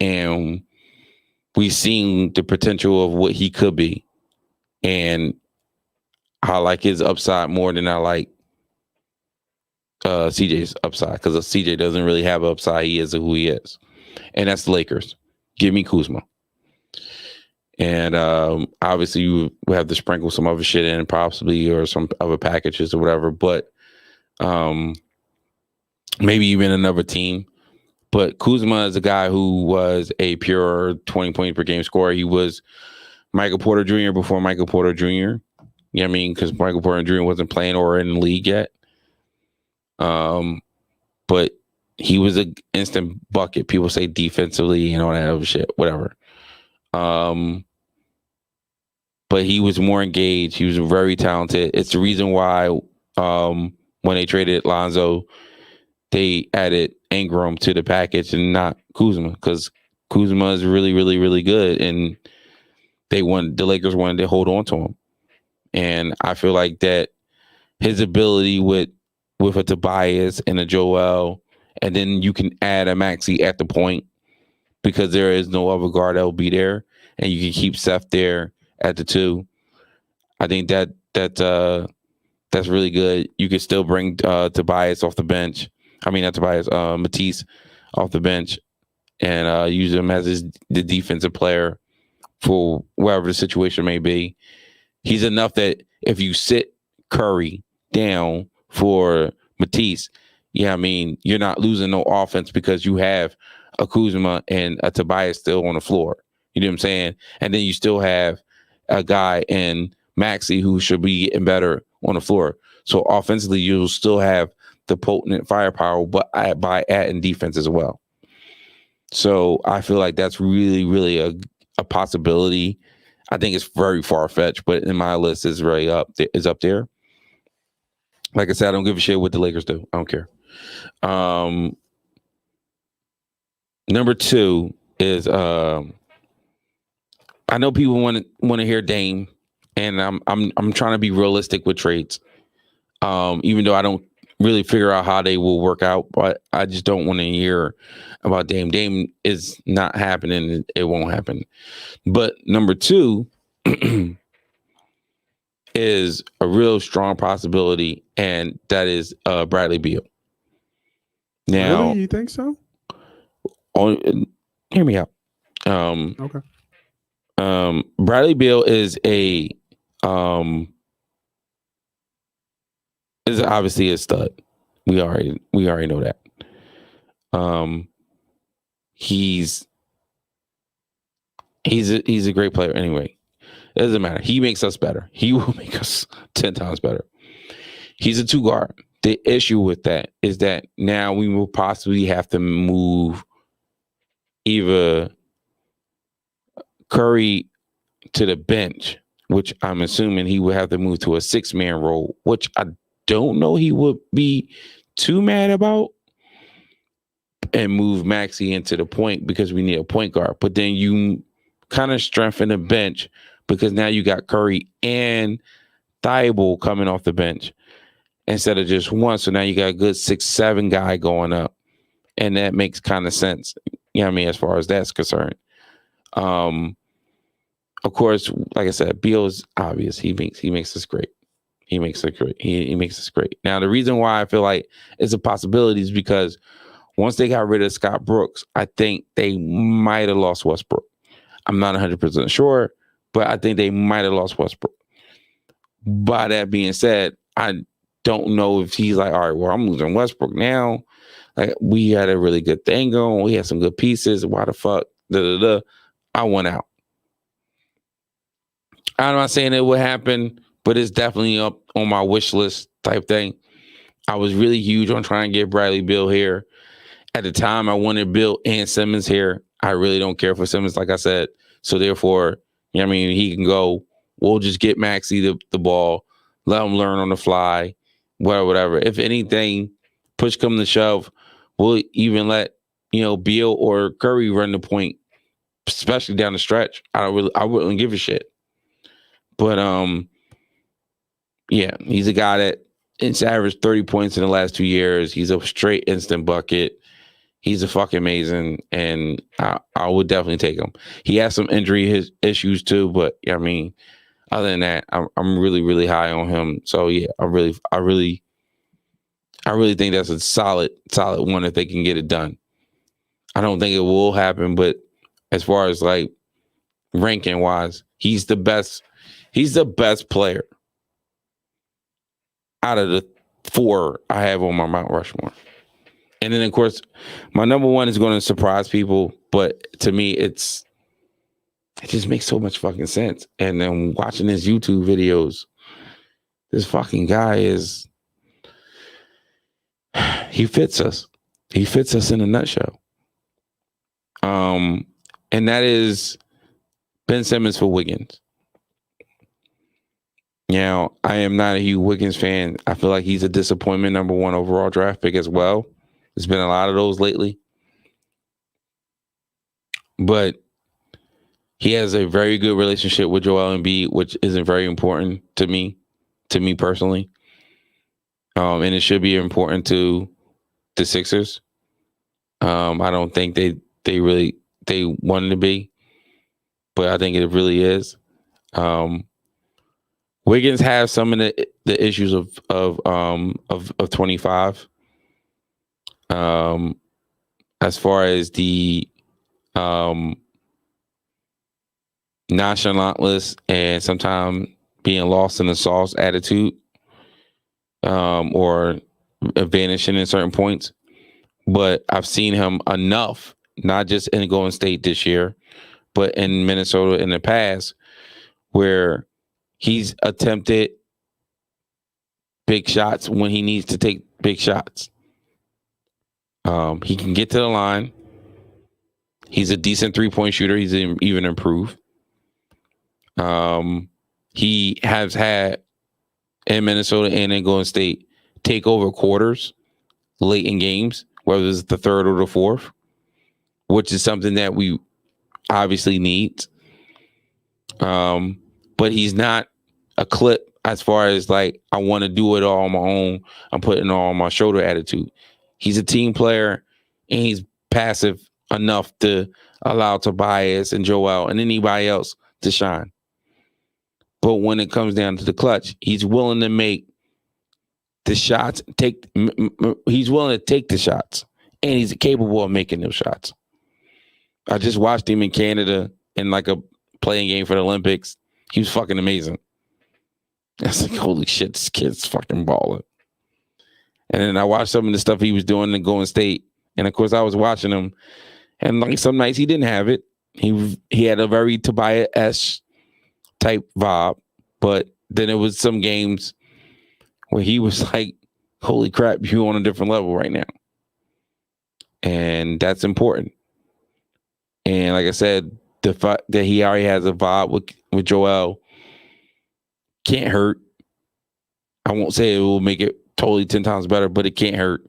and we've seen the potential of what he could be. And I like his upside more than I like CJ's upside, because CJ doesn't really have upside. He is who he is. And that's the Lakers. Give me Kuzma. And obviously we have to sprinkle some other shit in possibly, or some other packages or whatever. But maybe even another team. But Kuzma is a guy who was a pure 20 points per game scorer. He was Michael Porter Jr. before Michael Porter Jr. You know what I mean? Because Michael Porter Jr. wasn't playing or in the league yet. But he was an instant bucket. People say defensively and all that other shit, whatever. But but he was more engaged. He was very talented. It's the reason why when they traded Lonzo, they added Ingram to the package and not Kuzma, because Kuzma is really, really, really good, and the Lakers wanted to hold on to him. And I feel like that his ability with a Tobias and a Joel, and then you can add a Maxey at the point, because there is no other guard that will be there, and you can keep Seth there at the 2. I think that's really good. You can still bring Tobias off the bench. I mean, not Tobias, Matisse off the bench, and use him as the defensive player for wherever the situation may be. He's enough that if you sit Curry down for Matisse, I mean, you're not losing no offense, because you have a Kuzma and a Tobias still on the floor. You know what I'm saying? And then you still have a guy in Maxey who should be getting better on the floor. So offensively, you'll still have the potent firepower, but by adding defense as well. So I feel like that's really, really a possibility. I think it's very far-fetched, but in my list is really up there. Like I said, I don't give a shit what the Lakers do. I don't care. Number 2 is I know people want to hear Dame, and I'm trying to be realistic with trades. Even though I don't really figure out how they will work out, but I just don't want to hear about Dame. Dame is not happening. It won't happen. But number 2 is a real strong possibility, and that is Bradley Beal. Now, really? You think so? Hear me out. Okay. Bradley Beal is obviously a stud. We already know that. He's a great player anyway. It doesn't matter. He makes us better. He will make us 10 times better. He's a 2 guard. The issue with that is that now we will possibly have to move either Curry to the bench, which I'm assuming he would have to move to a 6-man role, which I don't know he would be too mad about, and move Maxey into the point, because we need a point guard. But then you kind of strengthen the bench, because now you got Curry and Thibault coming off the bench instead of just one. So now you got a good 6-7 guy going up, and that makes kind of sense. You know what I mean, as far as that's concerned. Of course, like I said, Beal is obvious. He makes us great. He makes us great. He makes us great. Now, the reason why I feel like it's a possibility is because once they got rid of Scott Brooks, I think they might have lost Westbrook. I'm not 100% sure, but I think they might have lost Westbrook. By that being said, I don't know if he's like, all right, well, I'm losing Westbrook now. Like, we had a really good thing going. We had some good pieces. Why the fuck? I went out. I'm not saying it would happen, but it's definitely up on my wish list type thing. I was really huge on trying to get Bradley Beal here. At the time, I wanted Beal and Simmons here. I really don't care for Simmons, like I said. So therefore, you know what I mean, he can go. We'll just get Maxey the ball, let him learn on the fly, whatever. If anything, push come to shove, we'll even let, Beal or Curry run the point, especially down the stretch. I wouldn't give a shit. But yeah, he's a guy that it's averaged 30 points in the last 2 years. He's a straight instant bucket. He's a fucking amazing, and I would definitely take him. He has some injury issues too, but I mean, other than that, I'm really, really high on him. So yeah, I really think that's a solid one if they can get it done. I don't think it will happen, but as far as like ranking wise, he's the best. He's the best player out of the 4 I have on my Mount Rushmore. And then, of course, my number 1 is going to surprise people, but to me, it just makes so much fucking sense. And then watching his YouTube videos, this fucking guy he fits us. He fits us in a nutshell. And that is Ben Simmons for Wiggins. Now, I am not a huge Wiggins fan. I feel like he's a disappointment number 1 overall draft pick as well. There's been a lot of those lately. But he has a very good relationship with Joel Embiid, which isn't very important to me personally. And it should be important to the Sixers. I don't think they wanted to be, but I think it really is. Wiggins has some of the issues of 25. As far as the nonchalantness and sometimes being lost in the sauce attitude, or vanishing in certain points. But I've seen him enough, not just in Golden State this year, but in Minnesota in the past, where he's attempted big shots when he needs to take big shots. He can get to the line. He's a decent 3-point shooter. He's even improved. He has had in Minnesota and in Golden State take over quarters late in games, whether it's the third or the fourth, which is something that we obviously need. But he's not a clip as far as like, I want to do it all on my own. I'm putting it all on my shoulder attitude. He's a team player, and he's passive enough to allow Tobias and Joel and anybody else to shine. But when it comes down to the clutch, he's willing to make the shots. He's willing to take the shots, and he's capable of making those shots. I just watched him in Canada in like a playing game for the Olympics. He was fucking amazing. I was like, holy shit, this kid's fucking balling. And then I watched some of the stuff he was doing in Golden State, and of course I was watching him, and like some nights he didn't have it. He had a very Tobias type vibe, but then it was some games where he was like, holy crap, you're on a different level right now. And that's important. And like I said, the fact that he already has a vibe with Joel can't hurt. I won't say it will make it totally 10 times better, but it can't hurt.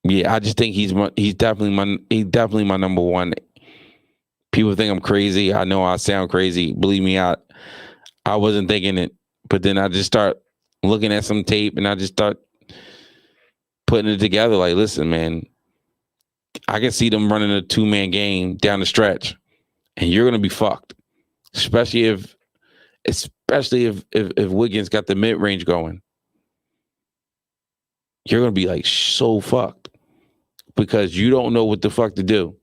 Yeah, I just think he's definitely my number 1. People think I'm crazy. I know I sound crazy. Believe me, I wasn't thinking it, but then I just start looking at some tape, and I just start putting it together. Like, listen, man, I can see them running a 2-man game down the stretch, and you're gonna be fucked. Especially if Wiggins got the mid range going, you're gonna be like so fucked because you don't know what the fuck to do.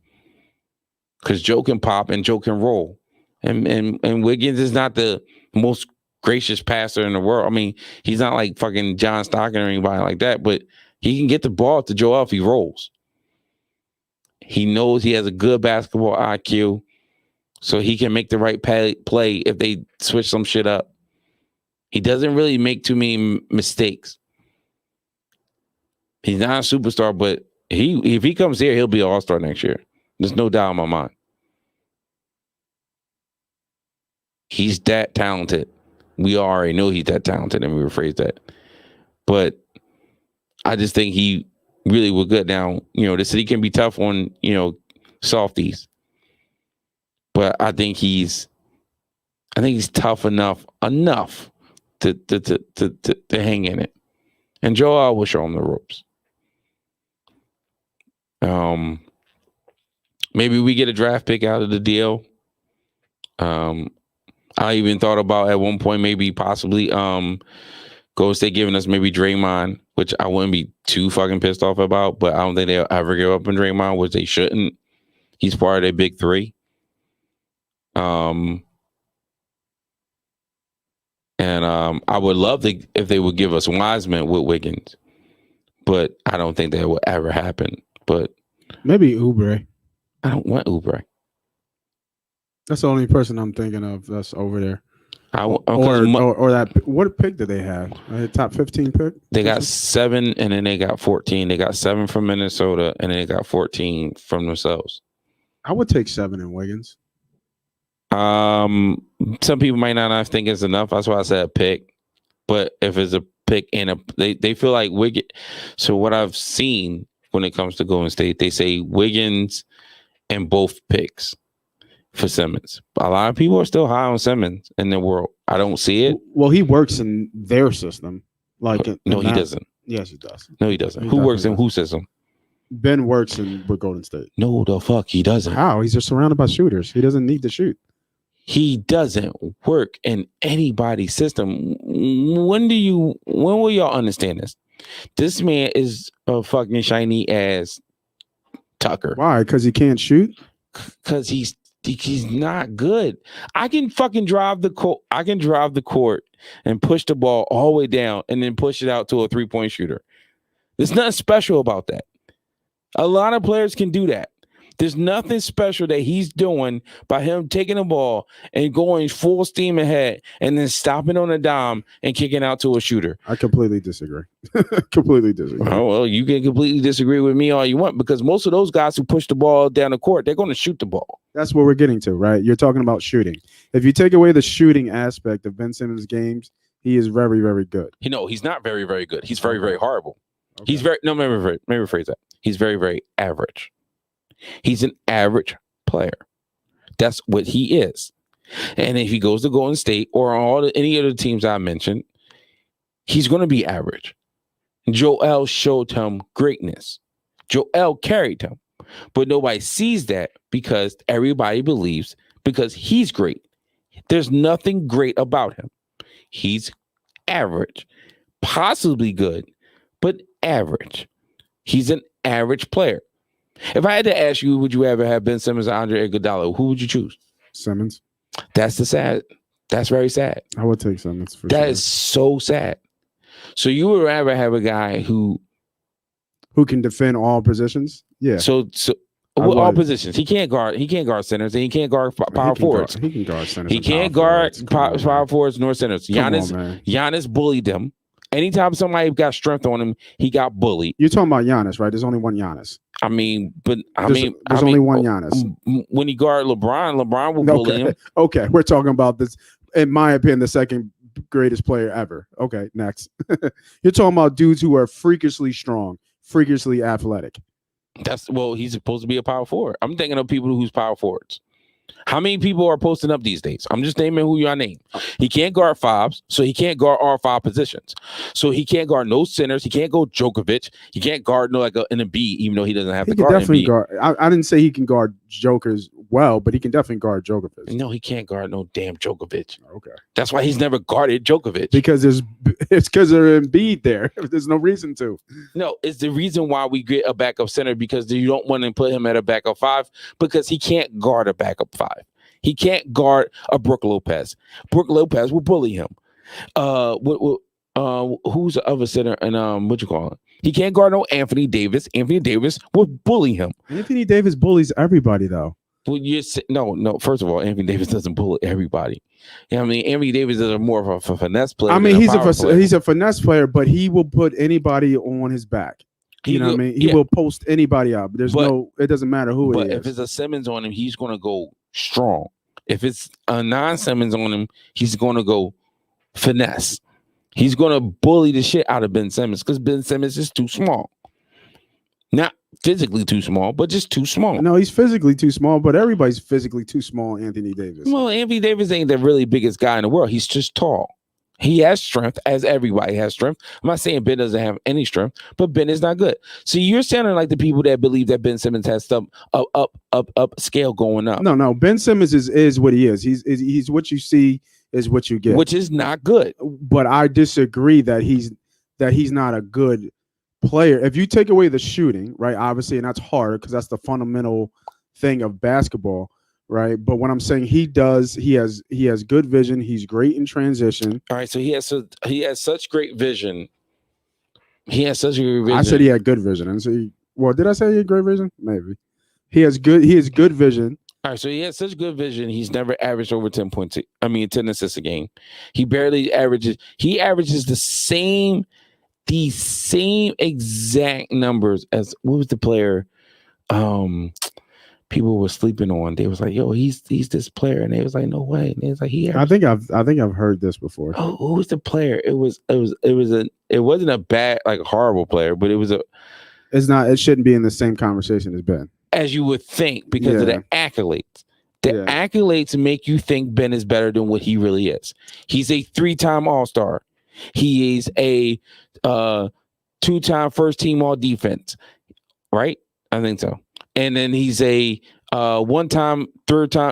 Because Joe can pop and Joe can roll, and Wiggins is not the most gracious passer in the world. I mean, he's not like fucking John Stockton or anybody like that, but he can get the ball to Joel if he rolls. He knows he has a good basketball IQ, so he can make the right play if they switch some shit up. He doesn't really make too many mistakes. He's not a superstar, but if he comes here, he'll be an all-star next year. There's no doubt in my mind. He's that talented. We already know he's that talented, and we rephrase that. But I just think he really was good. Now, the city can be tough on, softies. But I think he's tough enough to hang in it. And Joel will show him the ropes. Maybe we get a draft pick out of the deal. I even thought about at one point maybe possibly Golden State giving us maybe Draymond, which I wouldn't be too fucking pissed off about, but I don't think they'll ever give up on Draymond, which they shouldn't. He's part of their big 3. And I would love if they would give us Wiseman with Wiggins, but I don't think that will ever happen. But maybe Oubre. I don't want Oubre. That's the only person I'm thinking of that's over there. Or that. What pick did they have? A top 15 pick? They got 7, and then they got 14. They got 7 from Minnesota, and then they got 14 from themselves. I would take 7 in Wiggins. Some people might not think it's enough. That's why I said a pick. But if it's a pick and they feel like Wiggins. So what I've seen when it comes to Golden State, they say Wiggins and both picks for Simmons. A lot of people are still high on Simmons in the world. I don't see it. Well, he works in their system. No, he doesn't. Yes, he does. No, he doesn't. Who works in whose system? Ben works with Golden State. No, the fuck he doesn't. How? He's just surrounded by shooters. He doesn't need to shoot. He doesn't work in anybody's system. When will y'all understand this? This man is a fucking shiny ass Tucker. Why? Because he can't shoot? Because he's not good. I can fucking drive the court and push the ball all the way down and then push it out to a 3-point shooter. There's nothing special about that. A lot of players can do that. There's nothing special that he's doing by him taking the ball and going full steam ahead and then stopping on a dime and kicking out to a shooter. I completely disagree. Completely disagree. Oh, well, you can completely disagree with me all you want because most of those guys who push the ball down the court, they're going to shoot the ball. That's what we're getting to, right? You're talking about shooting. If you take away the shooting aspect of Ben Simmons' games, he is very, very good. He's not very, very good. He's very, very horrible. Okay. He's very, no, let me rephrase that. He's very, very average. He's an average player. That's what he is. And if he goes to Golden State or any of the teams I mentioned, he's going to be average. Joel showed him greatness. Joel carried him. But nobody sees that because everybody believes because he's great. There's nothing great about him. He's average, possibly good, but average. He's an average player. If I had to ask you, would you ever have Ben Simmons or Andre Iguodala? Who would you choose? Simmons. That's very sad. I would take Simmons for That sure. is so sad. So you would rather have a guy who can defend all positions? Yeah. So all positions. He can't guard centers and he can't guard power forwards. He can guard centers. He can't guard power forwards nor centers. Giannis bullied them. Anytime somebody got strength on him, he got bullied. You're talking about Giannis, right? There's only one Giannis. There's only one Giannis. When he guard LeBron will bully him. Okay, we're talking about this. In my opinion, the second greatest player ever. Okay, next. You're talking about dudes who are freakishly strong, freakishly athletic. He's supposed to be a power forward. I'm thinking of people who's power forwards. How many people are posting up these days? I'm just naming who y'all name. He can't guard fives, so he can't guard all 5 positions. So he can't guard no centers. He can't go Djokovic. He can't guard an Embiid, even though he doesn't have to guard Embiid. I didn't say he can guard Jokers well, but he can definitely guard Djokovic. No, he can't guard no damn Djokovic. Okay. That's why he's never guarded Djokovic. Because it's because there's Embiid there. There's no reason to. No, it's the reason why we get a backup center because you don't want to put him at a backup 5 because he can't guard a backup 5. He can't guard a Brook Lopez. Brook Lopez will bully him. Who's the other center? And what you call it? He can't guard no Anthony Davis. Anthony Davis will bully him. Anthony Davis bullies everybody, though. Well, no. First of all, Anthony Davis doesn't bully everybody. You know what I mean, Anthony Davis is more of a finesse player. I mean, he's a finesse player, but he will put anybody on his back. You know what I mean? He will post anybody up. It doesn't matter who it is. But if it's a Simmons on him, he's going to go strong. If it's a non-Simmons on him, he's going to go finesse. He's going to bully the shit out of Ben Simmons because Ben Simmons is too small. Not physically too small, but just too small. No, he's physically too small, but everybody's physically too small, Anthony Davis. Well, Anthony Davis ain't the really biggest guy in the world. He's just tall. He has strength, as everybody has strength. I'm not saying Ben doesn't have any strength, but Ben is not good. So you're sounding like the people that believe that Ben Simmons has some up scale going up. No. Ben Simmons is what he is. He's what you see is what you get, which is not good. But I disagree that he's not a good player. If you take away the shooting, right? Obviously, and that's hard because that's the fundamental thing of basketball. Right. But what I'm saying he has good vision. He's great in transition. All right. So he has such great vision. He has such a great vision. I said he had good vision. And so did I say he had great vision? Maybe. He has good vision. All right. So he has such good vision. He's never averaged over 10 assists a game. He averages the same exact numbers as what was the player? people were sleeping on. They was like, "Yo, he's this player," and they was like, "No way." And they was like, I think I've heard this before. Oh, who was the player? It wasn't a bad, like, horrible player, but it was It's not. It shouldn't be in the same conversation as Ben. as you would think because of Yeah. the accolades. The Yeah. accolades make you think Ben is better than what he really is. He's a 3-time All-Star. He is a 2-time first team All Defense, right? I think so. And then he's a one-time,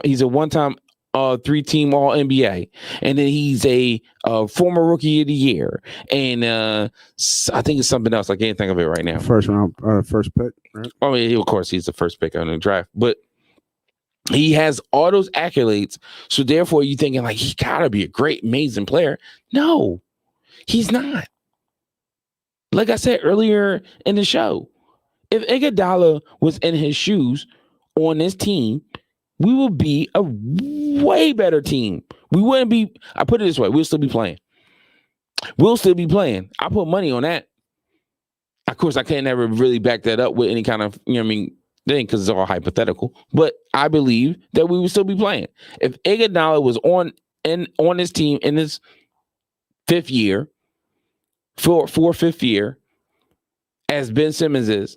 he's a one-time 3-team All NBA, and then he's a former Rookie of the Year, and I think it's something else. I can't think of it right now. First round, first pick. Right? I mean, of course, he's the first pick on the draft, but he has all those accolades. So therefore, you're thinking like he gotta be a great, amazing player. No, he's not. Like I said earlier in the show, if Iguodala was in his shoes on this team, we would be a way better team. We wouldn't be, I put it this way, we'll still be playing. We'll still be playing. I put money on that. Of course, I can't never really back that up with any kind of, thing, because it's all hypothetical. But I believe that we would still be playing. If Iguodala was on this team in his fifth year, fifth year, as Ben Simmons is,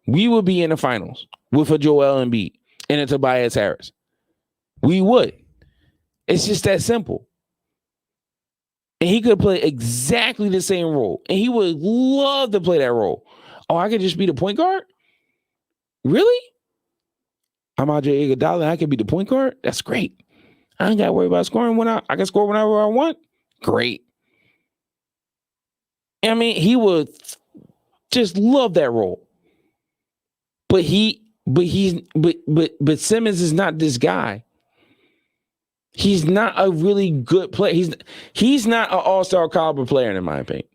we would be in the finals with a Joel Embiid and a Tobias Harris. We would. It's just that simple. And he could play exactly the same role. And he would love to play that role. Oh, I could just be the point guard? Really? I'm Andre Iguodala. I could be the point guard? That's great. I ain't got to worry about scoring when I can score whenever I want. Great. I mean, he would just love that role. But Simmons is not this guy. He's not a really good player. He's not an all-star caliber player, in my opinion.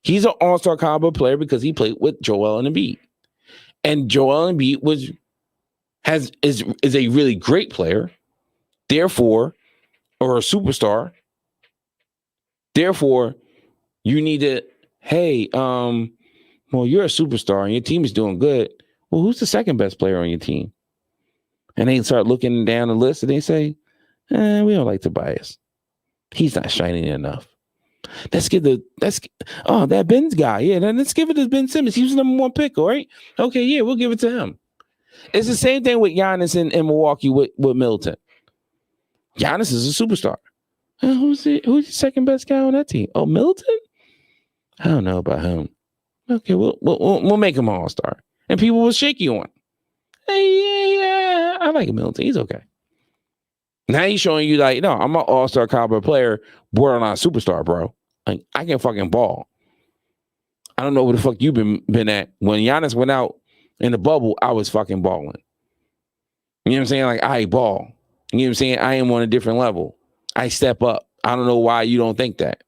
He's an all-star caliber player because he played with Joel Embiid. And Joel Embiid is a really great player, therefore, or a superstar. Therefore, you need to, hey, well, you're a superstar and your team is doing good. Well, who's the second best player on your team? And they start looking down the list and they say, we don't like Tobias. He's not shining enough. That Ben's guy. Yeah, then let's give it to Ben Simmons. He was the number 1 pick, all right? Okay, yeah, we'll give it to him. It's the same thing with Giannis in Milwaukee with Middleton. Giannis is a superstar. Who's the second best guy on that team? Oh, Middleton? I don't know about him. Okay, we'll make him an all-star. And people will shake you on. Hey, yeah, I like Middleton. He's okay. Now he's showing you like, no, I'm an all-star caliber player, borderline superstar, bro. Like, I can fucking ball. I don't know where the fuck you've been at. When Giannis went out in the bubble, I was fucking balling. You know what I'm saying? Like, I ball. You know what I'm saying? I am on a different level. I step up. I don't know why you don't think that.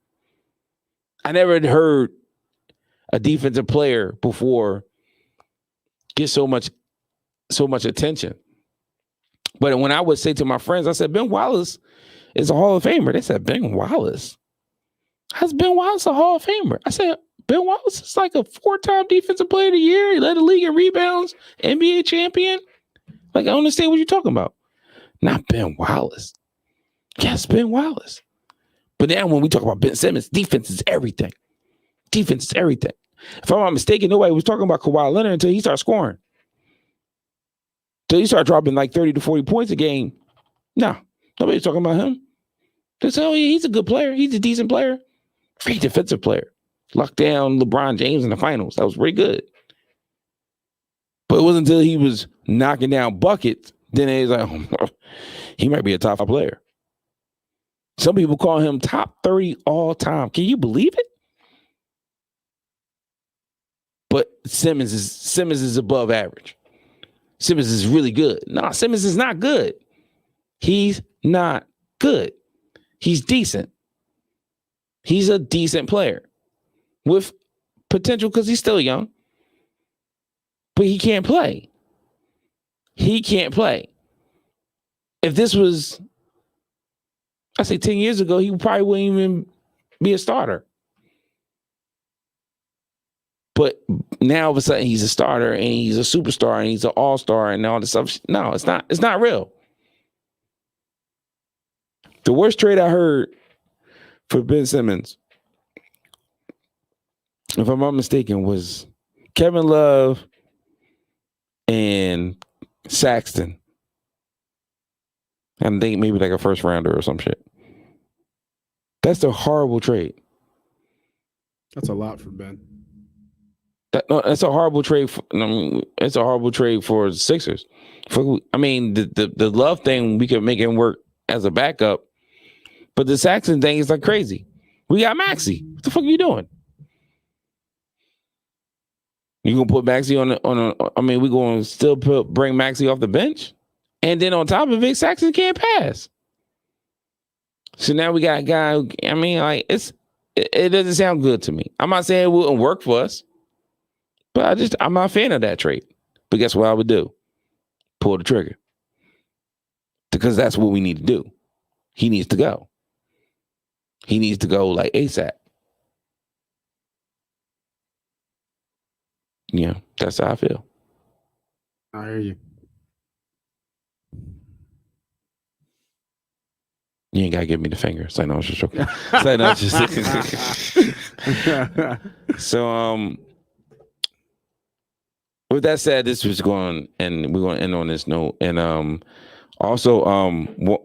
I never heard a defensive player before get so much attention. But when I would say to my friends, I said, Ben Wallace is a Hall of Famer. They said, Ben Wallace? How's Ben Wallace a Hall of Famer? I said, Ben Wallace is like a 4-time defensive player of the year. He led the league in rebounds, NBA champion. Like, I don't understand what you're talking about. Not Ben Wallace. Yes, Ben Wallace. But now when we talk about Ben Simmons, defense is everything. Defense is everything. If I'm not mistaken, nobody was talking about Kawhi Leonard until he started scoring. Till he started dropping like 30 to 40 points a game. No, nobody's talking about him. They say, oh, yeah, he's a good player. He's a decent player. Great defensive player. Locked down LeBron James in the finals. That was pretty good. But it wasn't until he was knocking down buckets, then it was like, oh, he might be a top 5 player. Some people call him top 30 all time. Can you believe it? But Simmons is above average. Simmons is really good. No, Simmons is not good. He's not good. He's decent. He's a decent player with potential because he's still young. But he can't play. He can't play. If this was, I say 10 years ago, he probably wouldn't even be a starter. But now all of a sudden he's a starter and he's a superstar and he's an all-star and all this stuff. No, it's not. It's not real. The worst trade I heard for Ben Simmons, if I'm not mistaken, was Kevin Love and Saxton. I think maybe like a first rounder or some shit. That's a horrible trade. That's a lot for Ben. That's a horrible trade. It's a horrible trade for the Sixers. The Love thing, we could make him work as a backup, but the Saxton thing is like crazy. We got Maxey. What the fuck are you doing? You gonna put Maxey on we gonna still bring Maxey off the bench, and then on top of it, Saxton can't pass. So now we got a guy who, it doesn't sound good to me. I'm not saying it wouldn't work for us, but I'm not a fan of that trade. But guess what I would do? Pull the trigger. Because that's what we need to do. He needs to go. He needs to go like ASAP. Yeah, that's how I feel. I hear you. You ain't gotta give me the finger. So I know it's just joking. So with that said, this was going, and we're going to end on this note. And also,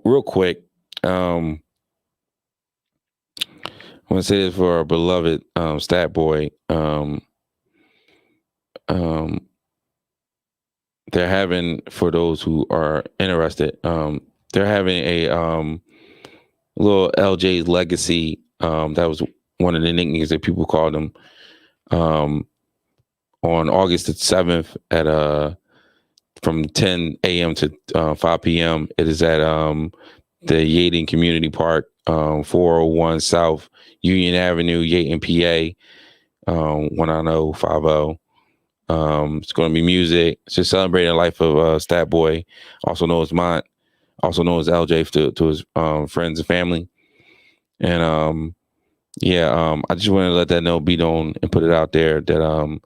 real quick, I want to say this for our beloved Stat Boy. They're having, for those who are interested, they're having a little LJ's Legacy. That was one of the nicknames that people called him. On August the 7th at from 10 a.m. to 5 p.m. It is at the Yaden Community Park, 401 South Union Avenue, Yaden, PA, 19050. It's going to be music. It's just celebrating the life of Stat Boy, also known as Mont, also known as LJ to his friends and family. And I just want to let that be known and put it out there that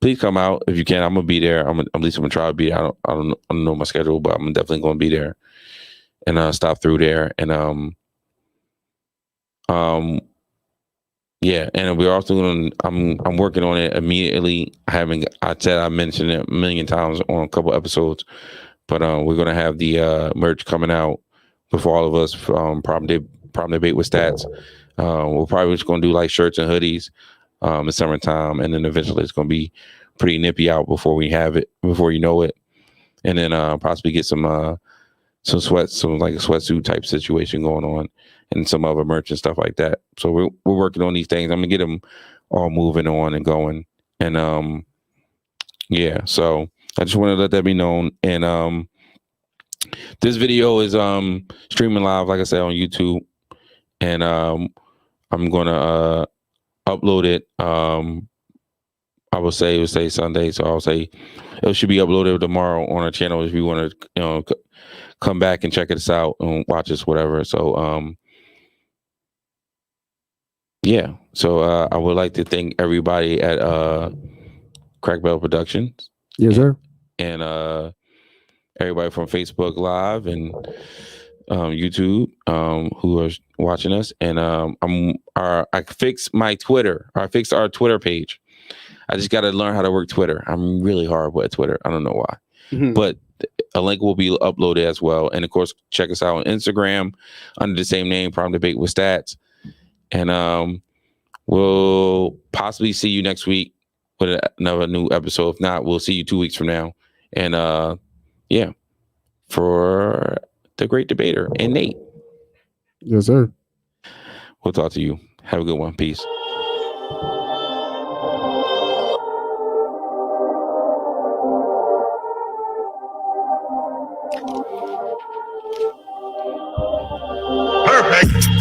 please come out if you can. I'm gonna be there. At least I'm gonna try to be there. I don't know my schedule, but I'm definitely gonna be there and stop through there. And and we're also gonna. I'm working on it immediately. I mentioned it a million times on a couple episodes, but we're gonna have the merch coming out for all of us. Problem debate with stats. We're probably just gonna do like shirts and hoodies. In summertime, and then eventually it's going to be pretty nippy out before we have it, before you know it, and then possibly get some like a sweatsuit type situation going on, and some other merch and stuff like that. So we're working on these things. I'm gonna get them all moving on and going, and So I just want to let that be known. And this video is streaming live, like I said, on YouTube, and I'm gonna upload it. I would say it would say Sunday, so I'll say it should be uploaded tomorrow on our channel if you want to, come back and check us out and watch us, whatever. So, So I would like to thank everybody at Crack Bell Productions. Yes, sir. And everybody from Facebook Live and YouTube who are watching us. And I fixed my Twitter. I fixed our Twitter page. I just got to learn how to work Twitter. I'm really horrible at Twitter. I don't know why. Mm-hmm. But a link will be uploaded as well. And of course, check us out on Instagram under the same name, Problem Debate with Stats. And we'll possibly see you next week with another new episode. If not, we'll see you 2 weeks from now. And for the great debater and Nate. Yes, sir. We'll talk to you. Have a good one. Peace. Perfect.